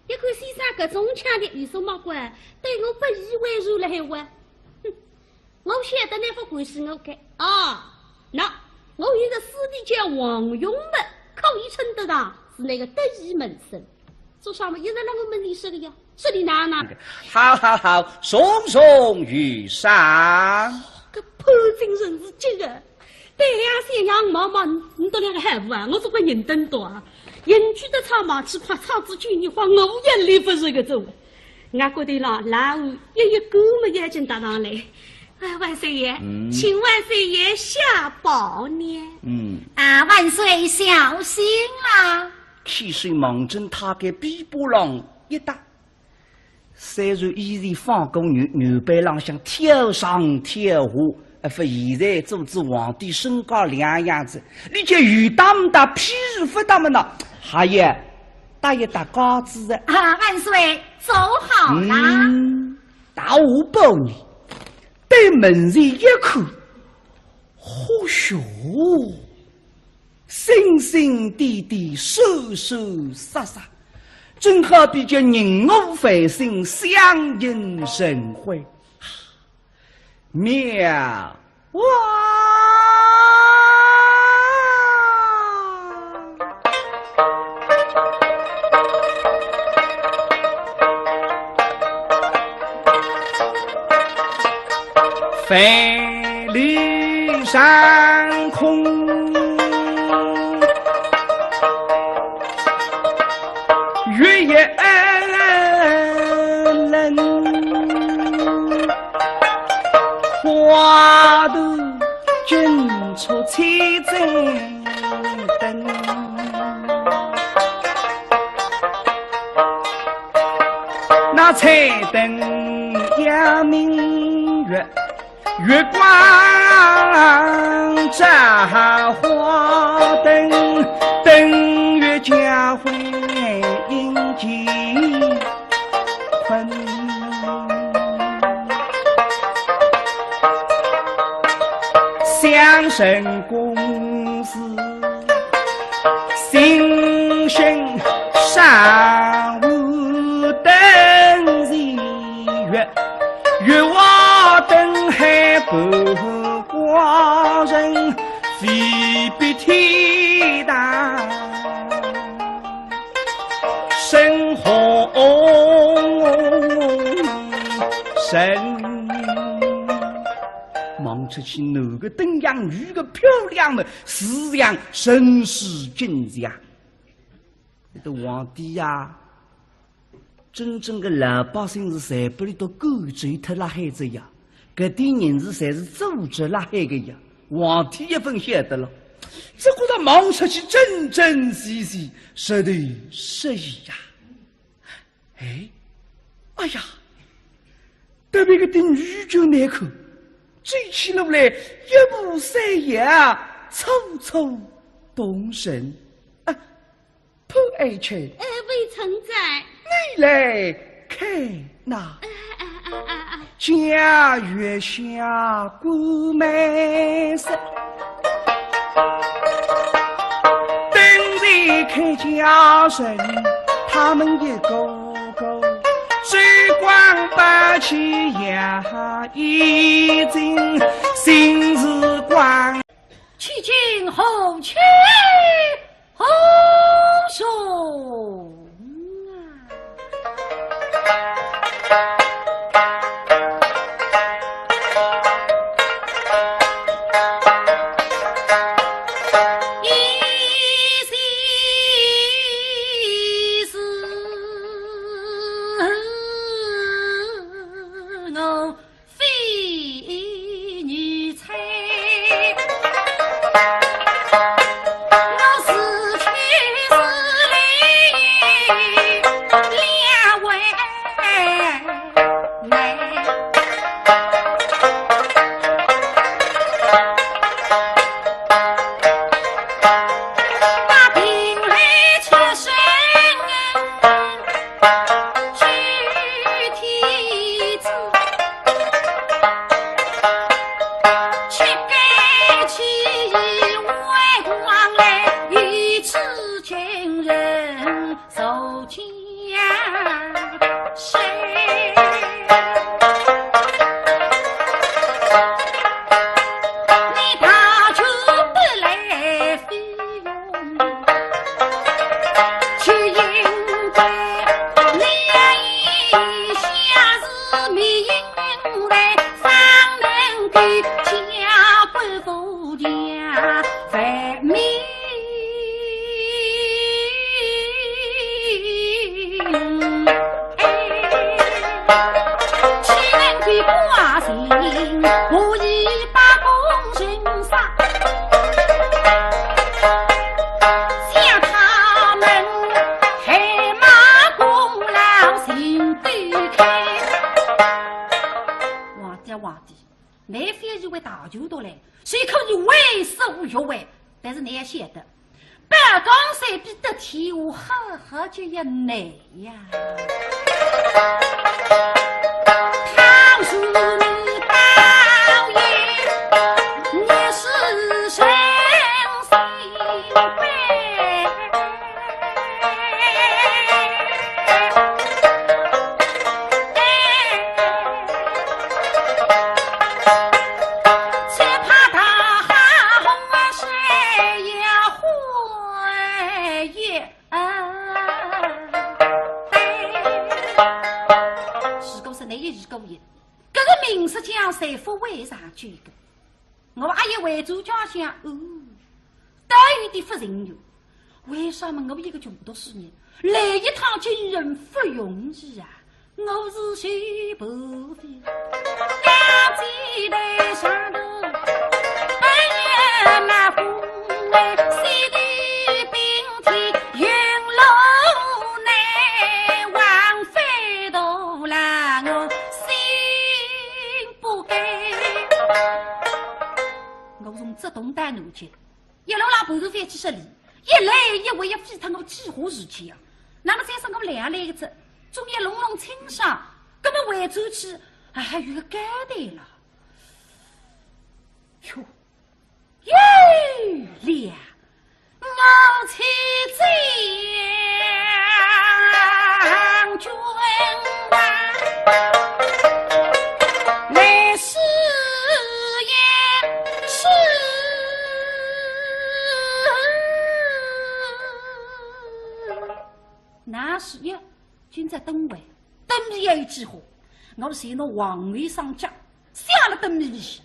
一看先生搿种腔的，有什么关？对我不以为然了还话。我晓得那副关系我改啊。那我有个师弟叫王永的，可以称得上是那个得意门生。做啥么？一直让我们认识的呀，是你奶奶。好，送送御上。这潘金人是这个，对两三样毛毛，你都两个害物啊！我这个人等多啊，人举的草毛去夸草子举你花，我也离不是个走。俺觉得了，老五一个么眼睛打上来。万岁爷，请万岁爷下宝呢。万岁小心啦！汽水忙针他给比波浪一打，虽然依然放工牛背浪向跳上跳下，不现在组织皇帝身高两样子，你就雨大么大，屁不大么大，还有打一打高子的。万岁走好啦！大我保你。对门人一看，或许心心地地，手手杀杀，正好比叫人我繁星相映神会，妙哇！飞山空，月夜冷，花头君出彩针灯，那彩灯呀明月，月光照花灯，灯月家会应几困。相生公司心生上午灯日月，月瓦灯海不寡人，非比天大生红神。望出去那个灯样女个漂亮的四样绅士君子呀，这个皇帝呀，真正的老百姓是谁不里都狗追他那孩子呀，搿点人是谁是组织那海个呀，皇帝一分晓得了，这个他望出去真真实实，实对实意呀。哎呀，特别个的女就难看。追起路来，一步三摇，处处动神。啊，潘爱卿，魏存在，你来看那。家月下过满山，等在看家神，他们一个个。水光八气呀，已经心似光。去今后去后送我阿爷为主家乡，待遇的不人有。为什么我一个穷读书人来一趟惊人不容易啊？我是徐不飞，两肩带上头，半夜马虎为西地冰天云楼内王妃都让我心不甘。我从这东单路去，一路拉步头翻几十里。一来一回要飞脱我几何时去呀？那么再说我两来个子，终于隆隆清爽，根本回走去，还有个干的了。哟，月亮，我去将军啊，来世也是。那是呀，君在等位，等米也有几何？我是那皇位上家，下了等米里去。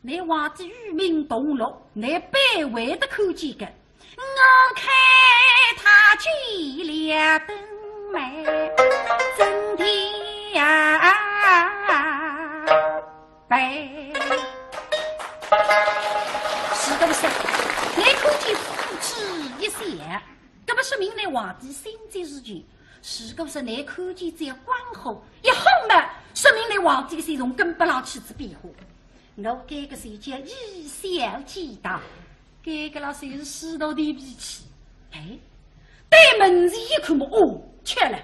那皇子与民同乐，那百位的口几个，我看他举了灯来，真的呀，白。是的不是？那口气夫妻一想。这不是明来皇帝心在事情，是个是来看见这关后一轰嘛，说明来皇帝的心中跟不上妻子变化。我这个谁叫以小见大，这个老谁是世道的脾气？哎，对门子一看嘛，哦，吃了，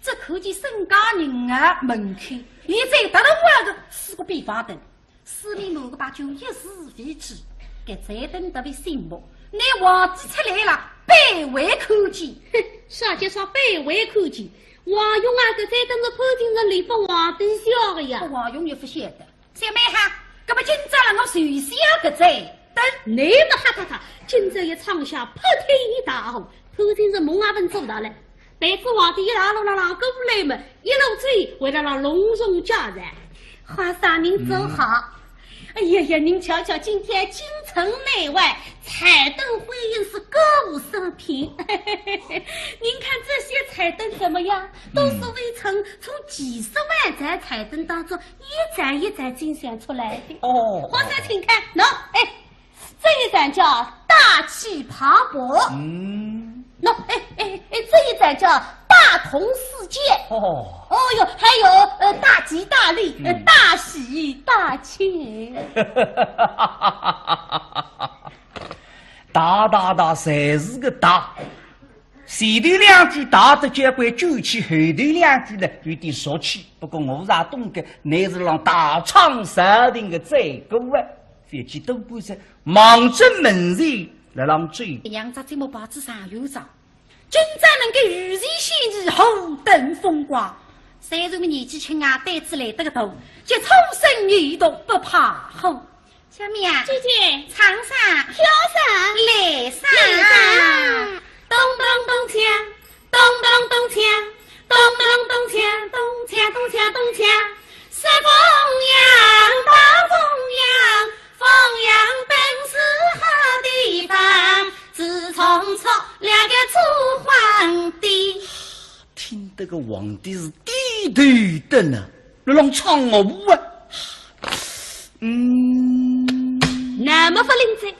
这看见沈家人啊门口，现在得了我个四个边房灯，四面某个把酒一时飞起，给再等得为醒目。你皇帝出来了，百位看见，啥叫啥百位看见？王勇啊，这在等着潘金人里帮皇帝笑的呀！王勇也不晓得，小妹哈，那么今朝了我首先个在等，你们哈哈哈！今朝一唱下破天一大吼，潘金人梦啊问做大了，白子皇帝一拉路让过来嘛，一路追为了让隆重家人，皇上您走好。哎呀呀，您瞧瞧，今天京城内外彩灯辉映，是歌舞升平。您看这些彩灯怎么样？都是微臣从几十万盏彩灯当中一盏一盏精选出来的。哦，皇上请看，喏，哎，这一盏叫大气磅礴。喏，这一盏叫大同世界。哦哟，还有大吉大利，大喜大庆。大，才是个大。前头两句大的交关酒气，后头两句呢有点俗气。不过我啥懂得，乃是让大唱山顶的载歌啊！飞机东半山，忙着门前来让追。杨家这么报纸上有照，今朝能够羽然仙气，红灯风光。虽然我年纪轻啊，胆子来得个大，就冲身运动不怕红。小妹啊，姐姐，唱上，飘上，来上，咚咚咚锵，咚咚咚锵，咚咚咚锵，咚锵咚锵咚锵，是凤阳，大凤阳，凤阳本是好地方，自从出两个楚皇帝。听得个皇帝是低头的呢，让唱我舞啊！那么不灵在，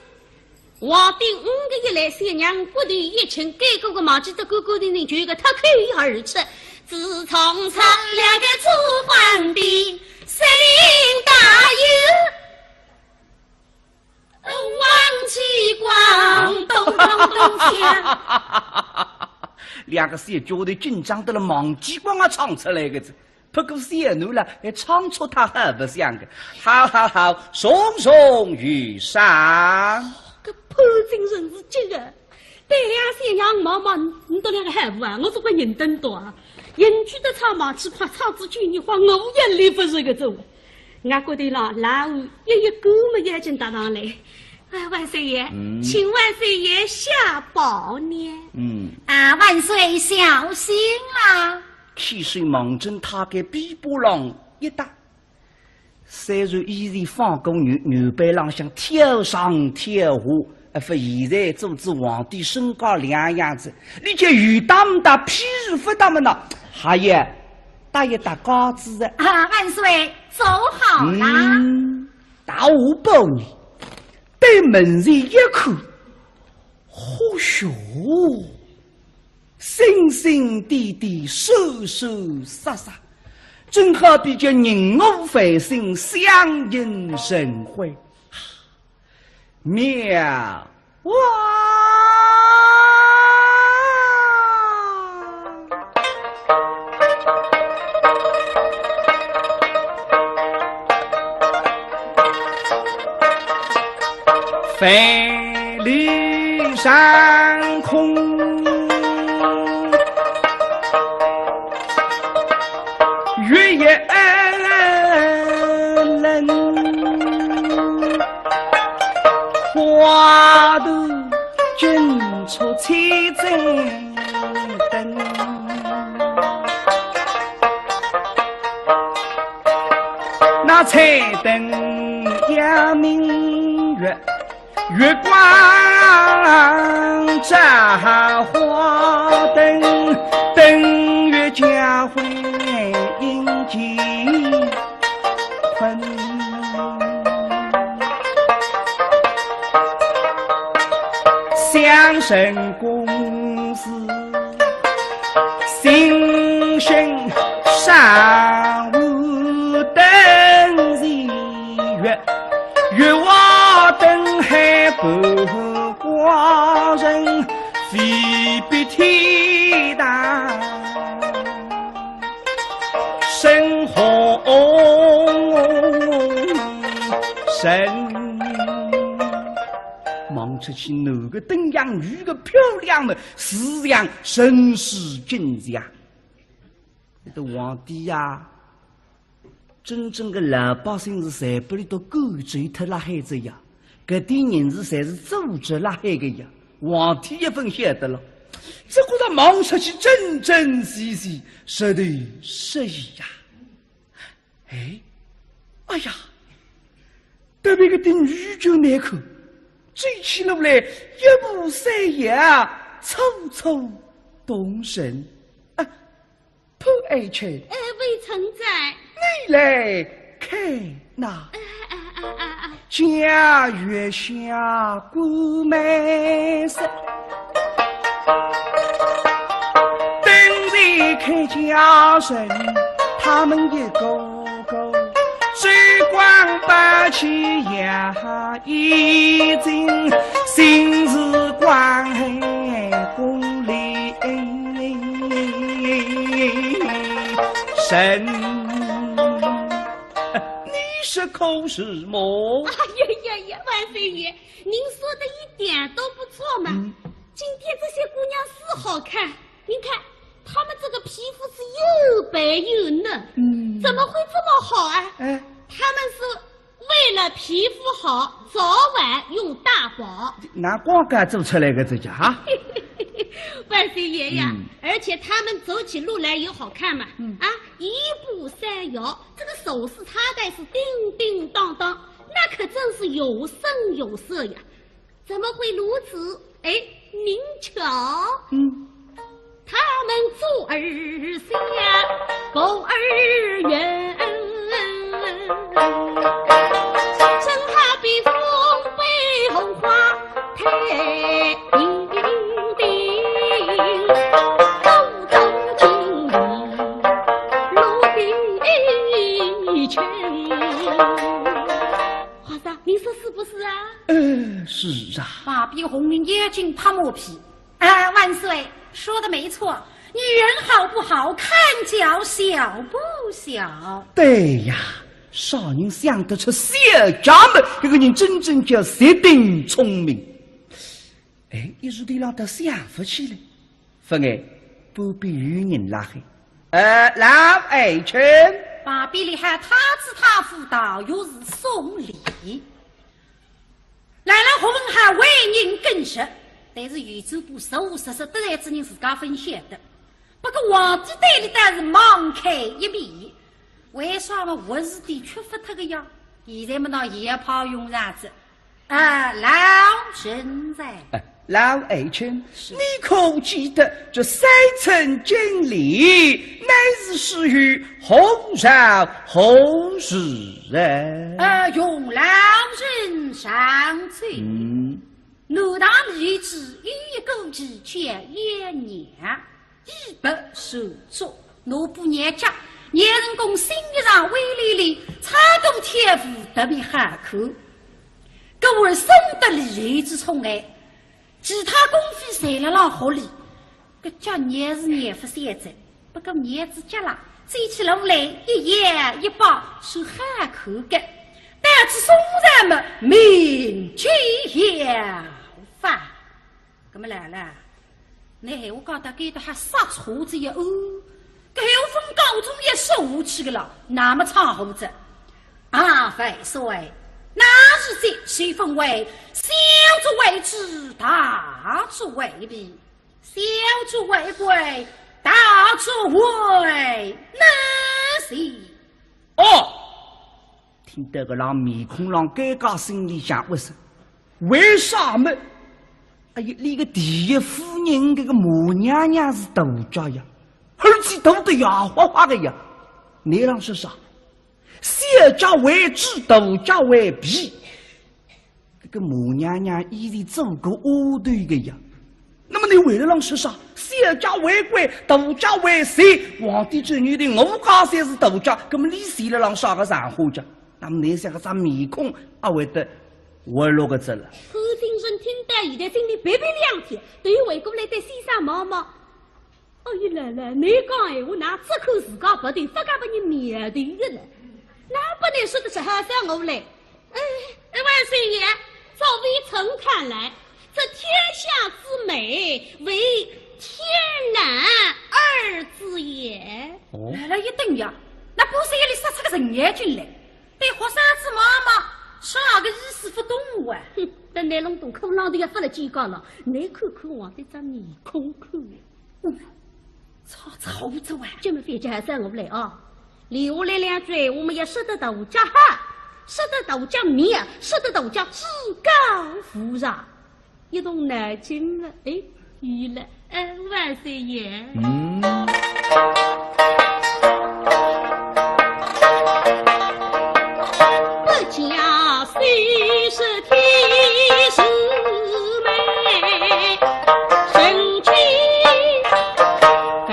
皇帝5个月来三娘不断一请，该个个忘记这个个的人就一个他可以而吃。自从出两个楚皇帝，谁领大有王继光，咚咚咚锵。两个小脚头紧张得了，忘记光啊唱出来个字。不过小奴了，还唱出他很不像个，好，松松玉上。个潘金人是这个，对两三样毛毛，你都两个汉服啊，我是个人登多啊。人居的唱马起夸，唱子句你话，我眼里不是个走。俺觉得啦，然后一个么眼睛打上来。哎，万岁爷，请万岁爷下宝呢。万岁小心啦！汽水忙针他给逼波浪一打，虽然以前放过牛背浪向跳上跳下，不现在阻止皇帝身高两样子，你叫雨大么大，屁如不大么大，还有打一打高子的。万岁，走好啦。大我保你，对门人一看，好笑，心心地地，手手杀杀。正好比叫人我繁星，相映成辉，妙哇！飞离山空。月夜冷，花头君出千针灯。那彩灯呀明月，月光照花灯，灯月家辉迎金坤。相生公司心生上午灯日月，月瓦灯海不光人，非比天大深红深。望出去哪个灯样如个漂亮的四样绅士君子呀！这个皇帝呀，真正的老百姓是谁不里都勾追他那孩子呀？搿点人是谁是组织那海个呀？皇帝一分晓得了，这个他望出去真真实实，实对实意呀！哎呀，特别个点女就难看。追起路来，一步三摇，处处动神。潘爱卿，魏臣在，你来看那。家月下过梅色，等离开家人，他们一个个追光把起呀，已经心事关公里神。你是口是么？哎呀，万岁爷，您说的一点都不错嘛。今天这些姑娘是好看，您看她们这个皮肤是又白又嫩，怎么会这么好啊？她们是为了皮肤好，早晚用大宝。拿广告做出来的这家哈。万岁爷呀，而且他们走起路来也好看嘛，一步三摇，这个手势插带是叮叮当当，那可真是有声有色呀。怎么会如此？您瞧，他们做儿下，狗儿圆，真好比风被红花太平地。高中经理落地圈，皇上，您说是不是啊？是啊。把比红绫眼睛他磨皮。万岁，说的没错，女人好不好看，脚小不小。对呀，少人想得出小家们，这个人真正叫绝顶聪明。一时地让他想不起来。分不必与人拉黑。老爱卿，把比里还他子他妇道又是送礼，来了红还为人更实，但是宇宙部实实得来之人自家分享的。不过皇帝对里但是盲开一面，为啥么我是的缺乏他个呀？现在么那也怕用啥子？老神在。老爱卿，你可记得这三层经历乃是始于后朝后日用老人上罪。奴当立志与狗之前也年，一不受作，奴不年家，年人公心理上威力里，才动天赋特别罕口，各位生得利之宠爱。其他公费谁了让合理？个叫年是年不现在，不过年子家了，走起路来一言一把是喊口的，但是松人们名气扬帆。咁么来了，那我讲他给他还杀错子一哦，个后分高中也受气个了，那么长胡子费帅。那是这谁分为小主为之，大主为弊；小主为贵，大主为那是。听得个让面孔让尴尬，心里想：为啥么？哎呀，你个第一夫人这个母娘娘是斗家呀，而且斗得牙花花的呀，你让是啥？小家为主，大家为弊。这个母娘娘以前做过恶对的呀。那么你为了让是啥？小家为贵，大家为谁？皇帝子女的我家才是大家，那么你谁了让啥个上货家？那么你想个啥面孔会得我落个字了？后听人听得现在心里白白两天，对回过来对先生毛毛。哎呀来来，你讲闲话，那只口自家不对，不敢把你面对的了。那不能说的是好像我来，万岁爷，照微臣看来，这天下之美，为天然二字也。来了一等呀，那不是夜里杀出个人眼进来，对学生子妈妈啥个意思不懂啊？哼，等那龙洞口浪头也发了几高了，你看看我这张面孔看，操着啊！这么费劲还算我来啊！留下来两句，我们要说得大家哈，说得大家面，说得大家至高无上，一动脑筋了，娱乐，万岁爷。不假虽是天是美，神奇还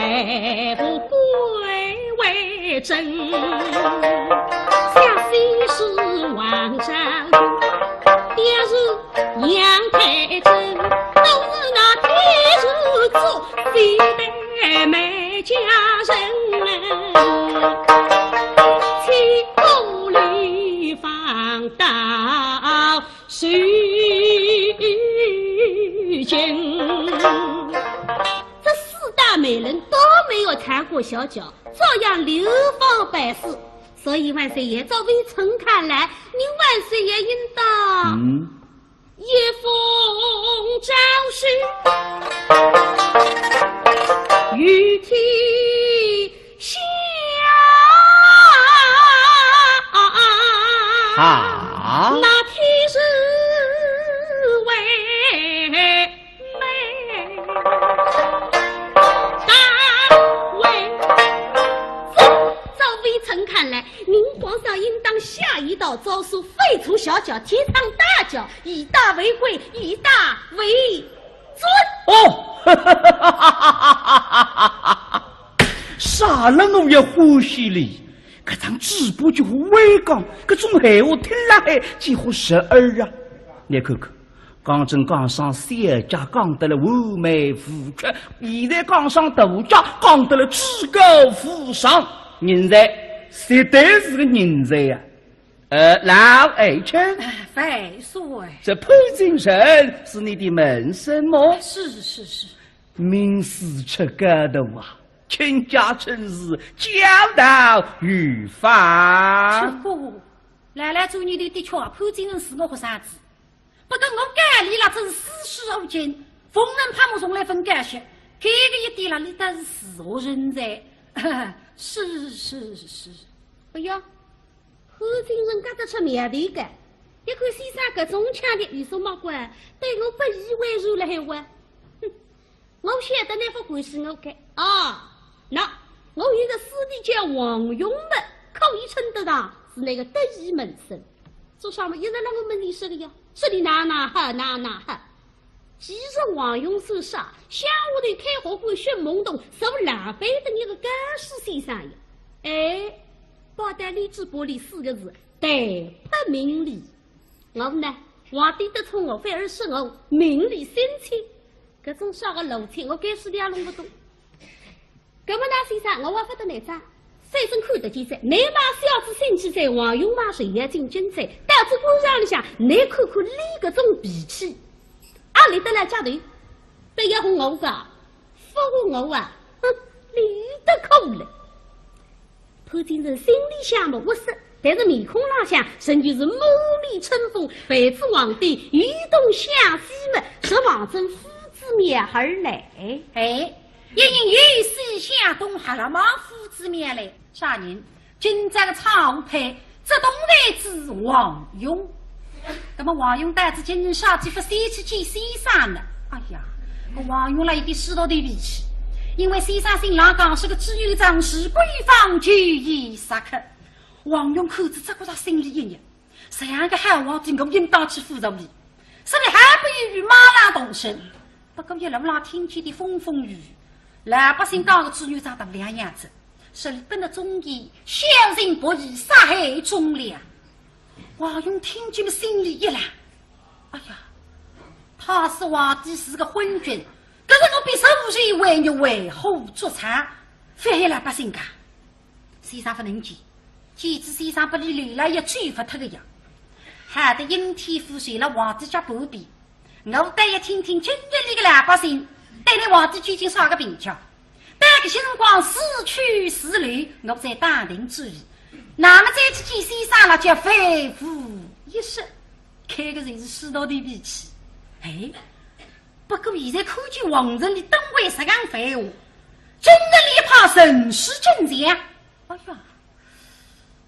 不归为真。相信是王上，爹是杨太真，都是那天是做谁的美家人。放到虚惊，这四大美人都没有缠过小脚，照样流芳百世。所以万岁爷，照微臣看来，您万岁爷应当一封诏书，御天下。那天是为美，大为照微臣看来，您皇上应当下一道诏书，废除小脚，提倡大脚，以大为贵，以大为尊。杀了我也欢喜哩。这张纸不就伪讲，这种闲话听了还几乎12啊！你看看，刚正刚上小家讲得了完美无缺，现在刚上大家讲得了至高无上，人才实在是个人才呀！老爱卿，费帅，这潘金人是你的门生吗？是，名师出家的哇！请家臣是教导御法。来来做你的确，潘金人是我学生子，不过我改理了，真是四书五经，逢人怕我从来分感谢，这个一点了，你倒是死活人才。是。哎呀，后金人家得出面头个，一看先生搿种腔调，有什么关？对我不以为然了还话？哼，我晓得那副关系我改啊，那我有个师弟叫王永文，可以称得上是那个得意门生。做啥么？一直让我们认识的呀，说的哪哈。其实王永手上下午头开火锅学懵懂，受两杯的那个干事先生呀。哎，报单里只玻璃4个字，对不明理。我呢，皇帝得宠我，反而是我名利心切。搿种小个路线，我该是也弄不懂。搿么那先生，我还不得哪吒。三生看得见噻，你嘛小子心气噻，王勇嘛谁也进京噻，到这官场里向，你看看你搿种脾气，啊立得来家头，不要和我讲，不和我啊，哼，理得可了。潘金城心里想么不是，但是面孔浪向仍旧是满面春风，陪着皇帝与东向西嘛，是王政夫子面儿来。哎。一人与西向东哈了马夫子面来，啥人？今朝的朝派，这东来之王勇。那么王勇带着今日下几副西去见先生呢？哎呀，王勇了一点使到对脾气，因为先生新郎刚是个知有长事，闺房就已杀客。王勇口子这个他心里一热，这样个汉王定我应当去辅助你，这里还不与马拉动身。不过一路上听见的风风雨雨。老百姓讲个知女长得两样子，是里跟着忠义，小人不义，杀害忠良。王勇听见了，心里一凉。哎呀，他是皇帝是个昏君，可是我比手无罪，为你为后作惨，反害老百姓家。先生不能见，见知先生不理lui了，也追不脱个样。害得阴天父随了皇帝家旁边，我得要听听今日里个老百姓。对你皇帝究竟啥个评价？待个些辰光死去死来，我再淡定之意。那么再去见先生了，就肺腑一失，开个人是世道的脾气。哎，不过现在看见皇上的登位这样废话，真的里怕神事真相。哎呀，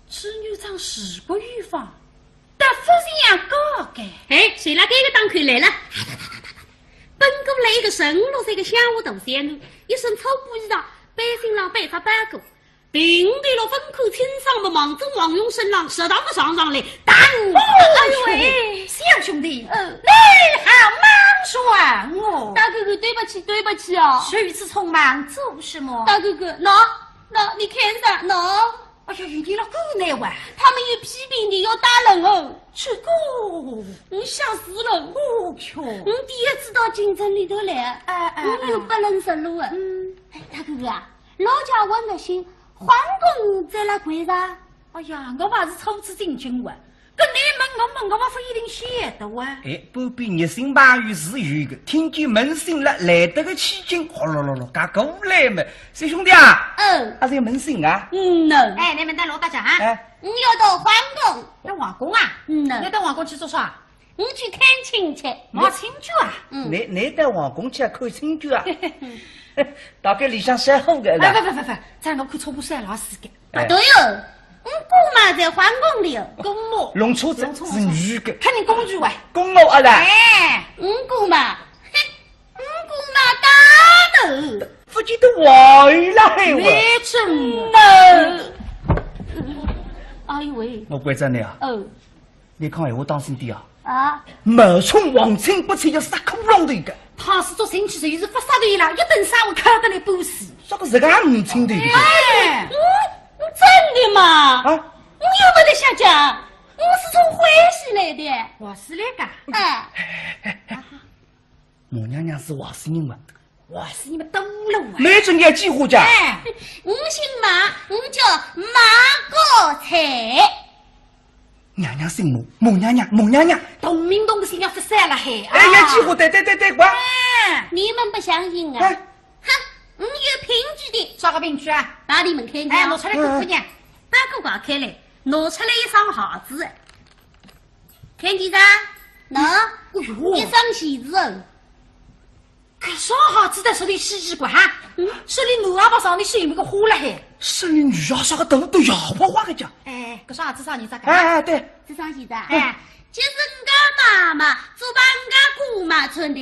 织女长时过预防，但夫人高改。哎，谁来给个当口来了？本过来一个16岁的小伙大仙女，一身粗布衣裳，背心上背着包裹，平对了分口清爽的忙着王勇身上适当的上来，当！哎呦喂，小兄弟，你好莽撞哦！大哥哥，对不起啊！如此匆忙做什么？大哥哥，那你看啥？那。哎呀，遇见了姑娘哇！他们有批评你要打人哦，这个你吓死了！我去！我第一次到京城里头来，我又不认识路啊。哎，大哥哥啊，老家问了心，皇宫在哪柜上？哎呀，我还是初次进京哇，跟你问我不一定晓得哇。哎，不必热心旁与是有个，听见门声了，来得个起劲，哗啦啦啦，赶过来嘛！小兄弟啊，还是有门声啊？哎，你们在罗大家啊？哎，我要到皇宫。到皇宫啊？要到皇宫去做啥？我去看亲戚。望亲戚啊？你到皇宫去看亲戚啊？大概里向晒好的。不，在我看错过山老师的。不对哟。我姑妈在皇宫里，公母龙车子是女的，看你公主啊，公母啊啦！哎，我姑妈打头，夫妻都坏了还没真的。哎呦喂！我怪真的啊！你看闲话当心点啊！啊！冒充皇亲不才要杀窟窿的一个。他是做生气的，又是不杀对了，一顿三我看得来不死。这个是个母亲的一个。哎，真的吗？啊！我又没得瞎讲，我是从淮西来的。我是那个。母娘娘是华西人嘛？华西你们懂了啊？没准也几户家。我姓马，我叫马国才。娘娘姓母，母娘娘，同名同姓要分散了还。哎呀，几乎对，管。你们不相信啊？哼，我有凭据的。啥个凭据啊？把你们看见。拿出来看看呢。把个挂开来，拿出来一双鞋子，看见啥？那，一双鞋子。这双鞋子在手里洗过哈？手里奴阿把上面水没个花了还？森林女儿啥个头都摇晃晃的讲。哎，搿啥至少你咋干？哎，对，这啥意思啊？哎，就是我妈妈做帮我姑妈村的。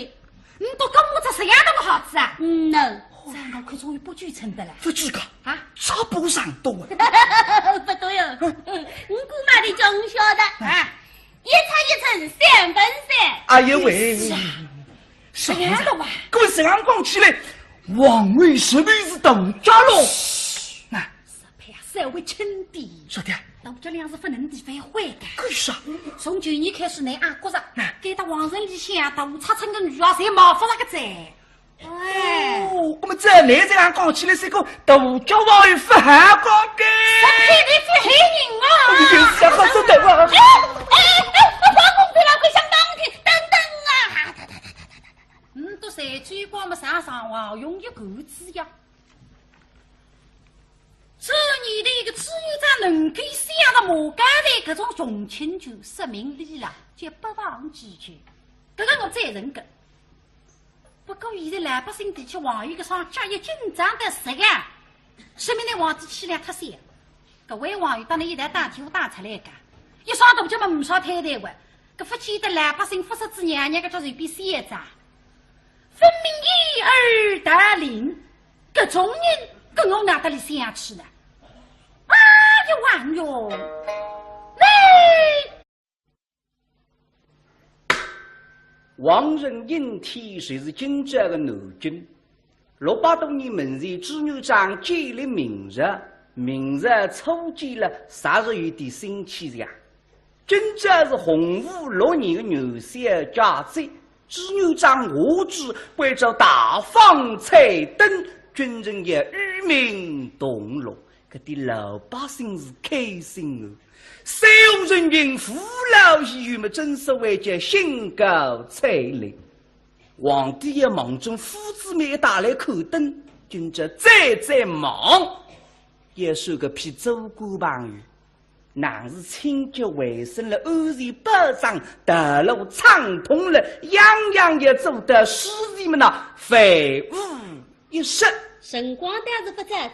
你都跟我这什样那么好子啊？No。三个可终于不举称的了。不举个啊，差不上多啊。不对哦，我姑妈的中晓得啊，一层一层3分3。哎呦喂，什么样的哇？各位沈阳讲起来，王位实力是斗家喽。那是配啊，社会称帝。说的。斗家俩是不能地反悔的。干啥？从去年开始，你阿哥子给他王人里向斗出称个女儿，侪冒发那个债。哎，我们这男这样讲起来是个斗家王有不好讲的。这配的不害人啊！你就是要好说的话。黄公飞老快想当天，等等啊！都谁追光么上王用一个字呀？这你的一个只有咱能够想到莫干的各种重庆就说明理了，就不忘记去。这个我再认个。不过现在老百姓地区网友个上加一紧张的实啊，说明那网子气量太小。各位网友当然一台大题目打出来个，一上大就没少太太话，搿不记得老百姓不识字娘娘个叫随便写子啊。分明一耳大灵，搿种人跟我哪得里想去呢？哎呀王哟，喂！王人应天谁是今朝的南京？600多年门前朱牛长建立明日，明日初见了10月的星期日。今朝是洪武6年的元宵佳节，朱牛长下旨为着大放彩灯，军人也与民同乐，搿啲老百姓是开心哦。所有人民父老戏院们真是为叫兴高采烈。皇帝也忙中夫子们也打来口灯，今朝再忙，也收个批周官朋友，乃是清洁卫生了，安全保障，道路畅通了，样样也做得使人们呐废物一失。辰光倒是不早子，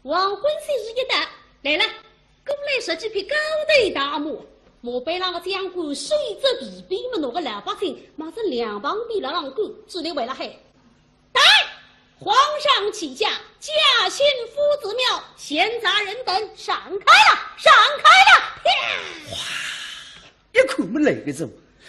黄昏3时一到，来了。过来10几匹高头大马，马背上的将官手执皮鞭么，弄个老百姓马上两旁边了浪过，只能为了喊：待皇上起驾，驾幸夫子庙，闲杂人等闪开了，闪开了！哇！一看没来得走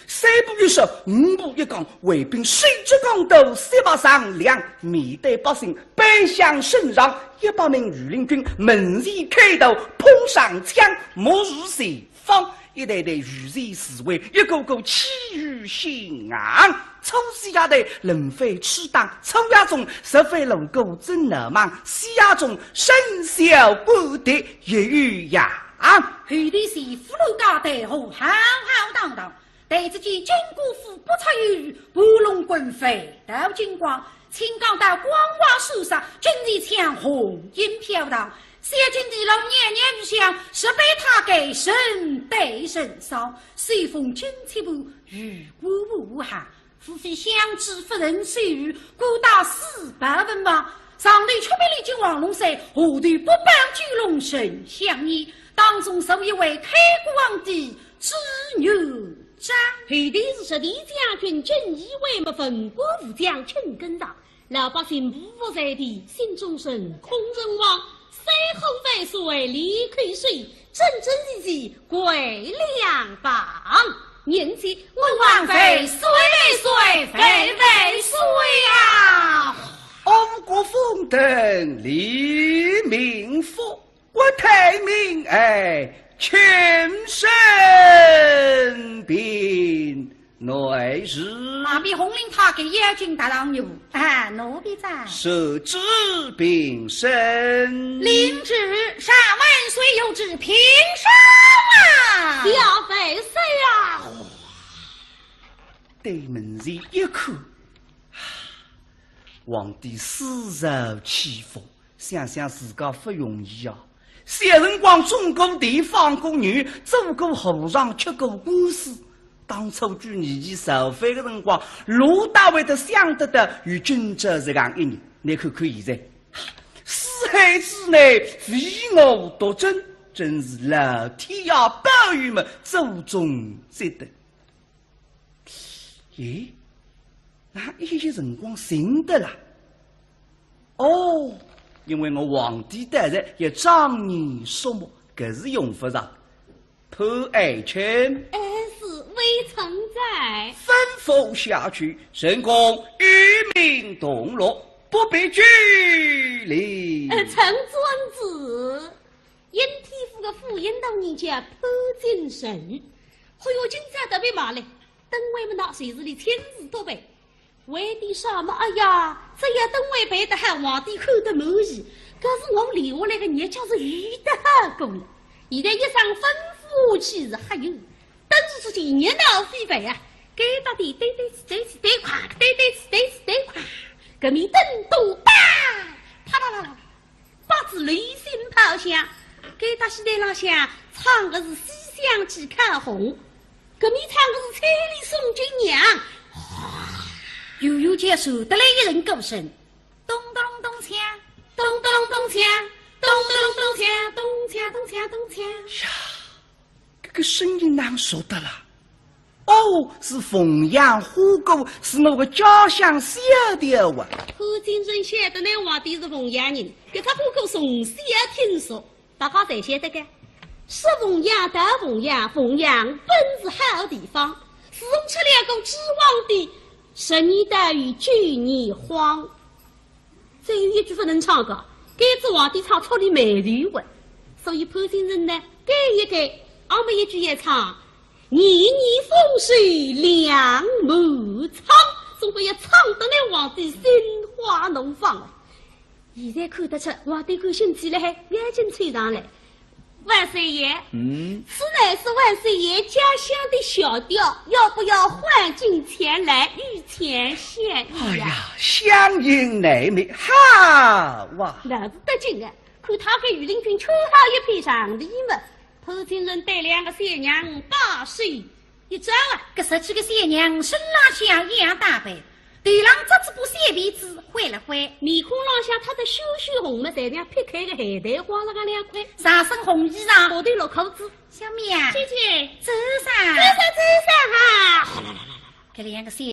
，3步一手，5步一杠，卫兵谁知杠斗，3把上梁，面对百姓背向身上，100名御林军门前开头，碰上枪，莫如随方。一队队御前侍卫，一个个气宇轩昂，初西亚队人非吃当，初亚中十非龙骨真难忘，西亚中身小不得一语扬。后头是俘虏家队后浩浩荡荡，对自己金姑父不出犹豫，舞龙滚飞到金光，青钢到光华树上，军旗枪红烟飘荡。小军的龙年年如香，是被他给神对神烧，随风军旗部雨过无寒，夫非相知夫人水雨，孤打400文王，上头出名的金王龙山，下头不帮九龙神相依，当中受一位开国皇帝朱牛长。后头是10将军正义为么文国武将陈根上，老百姓匍匐在地，心中神空人亡。最后废水离开水，真真实实归两邦。年纪我王妃水水飞飞水呀！安国风灯黎明佛，我太明全身病内侍。马比红领他给妖精大郎有奴婢在设置并身，领旨上万岁有旨平身啊！小妃谁啊？对门前一看，皇帝思受起伏，想想自家不容易啊！小辰光种过地，放过牛，做过和尚，吃过官司。当初举年纪受费的辰光，罗大为的想得到与今朝这样一年。你看看现在，四孩子呢，非我独尊，真是老天呀，保佑们祖宗接得。咦，那一些辰光醒得啦？哦，因为我皇帝大人也张年肃穆，搿是用不上。潘爱卿，是微臣在。吩咐下去，神公与民同乐，不必拘礼。臣遵旨。阴天府的府尹当人家潘金神，还有今朝特别忙嘞，等位们那随时里亲自督办。为的什么？哎呀，这要等位办得好，皇帝看得满意。可是我留下来的日脚是遇得好过了。现在一上吩咐去是还有，等于出去热闹非凡啊！该到底对快，对快，革命灯都打，啪啦啦啦，八支雷声炮响。给他西台浪向唱的是西厢记看红，革命唱的是彩礼送君娘。悠悠接手得来一人歌声，咚咚咚锵，咚咚咚锵，咚咚咚锵，咚锵咚锵咚锵。呀，这个声音哪熟的了？哦，是凤阳虎狗，是我的家乡小调啊。潘金生晓得那皇帝是凤阳人，给他虎狗从小听说。大家侪晓得个，是凤阳大凤阳，凤阳本是好地方，自从吃两个指望的十年大雨9年荒。再有一句不能唱个，该子皇帝唱出的美人文，所以潘先生呢改一改，俺们一句也唱年年风水两满仓，总归要唱得那皇帝心花怒放啊！现在看得出皇帝感兴趣了，还眼睛吹上来。万岁爷，此乃是万岁爷家乡的小调，要不要换进前来御前献艺哎呀，相迎乃美，哈哇！那是得劲啊！看他给御林军穿好一片上衣嘛，潘金人带两个小娘把手一招啊，搿10几个小娘身浪向一样打扮。头上扎着把小辫子，挥了挥，面孔浪向他的羞羞红嘛，才像劈开的海带花了个2块，上身红衣裳，下头绿裤子。小妹啊，姐姐，走上，走上哈！搿两个小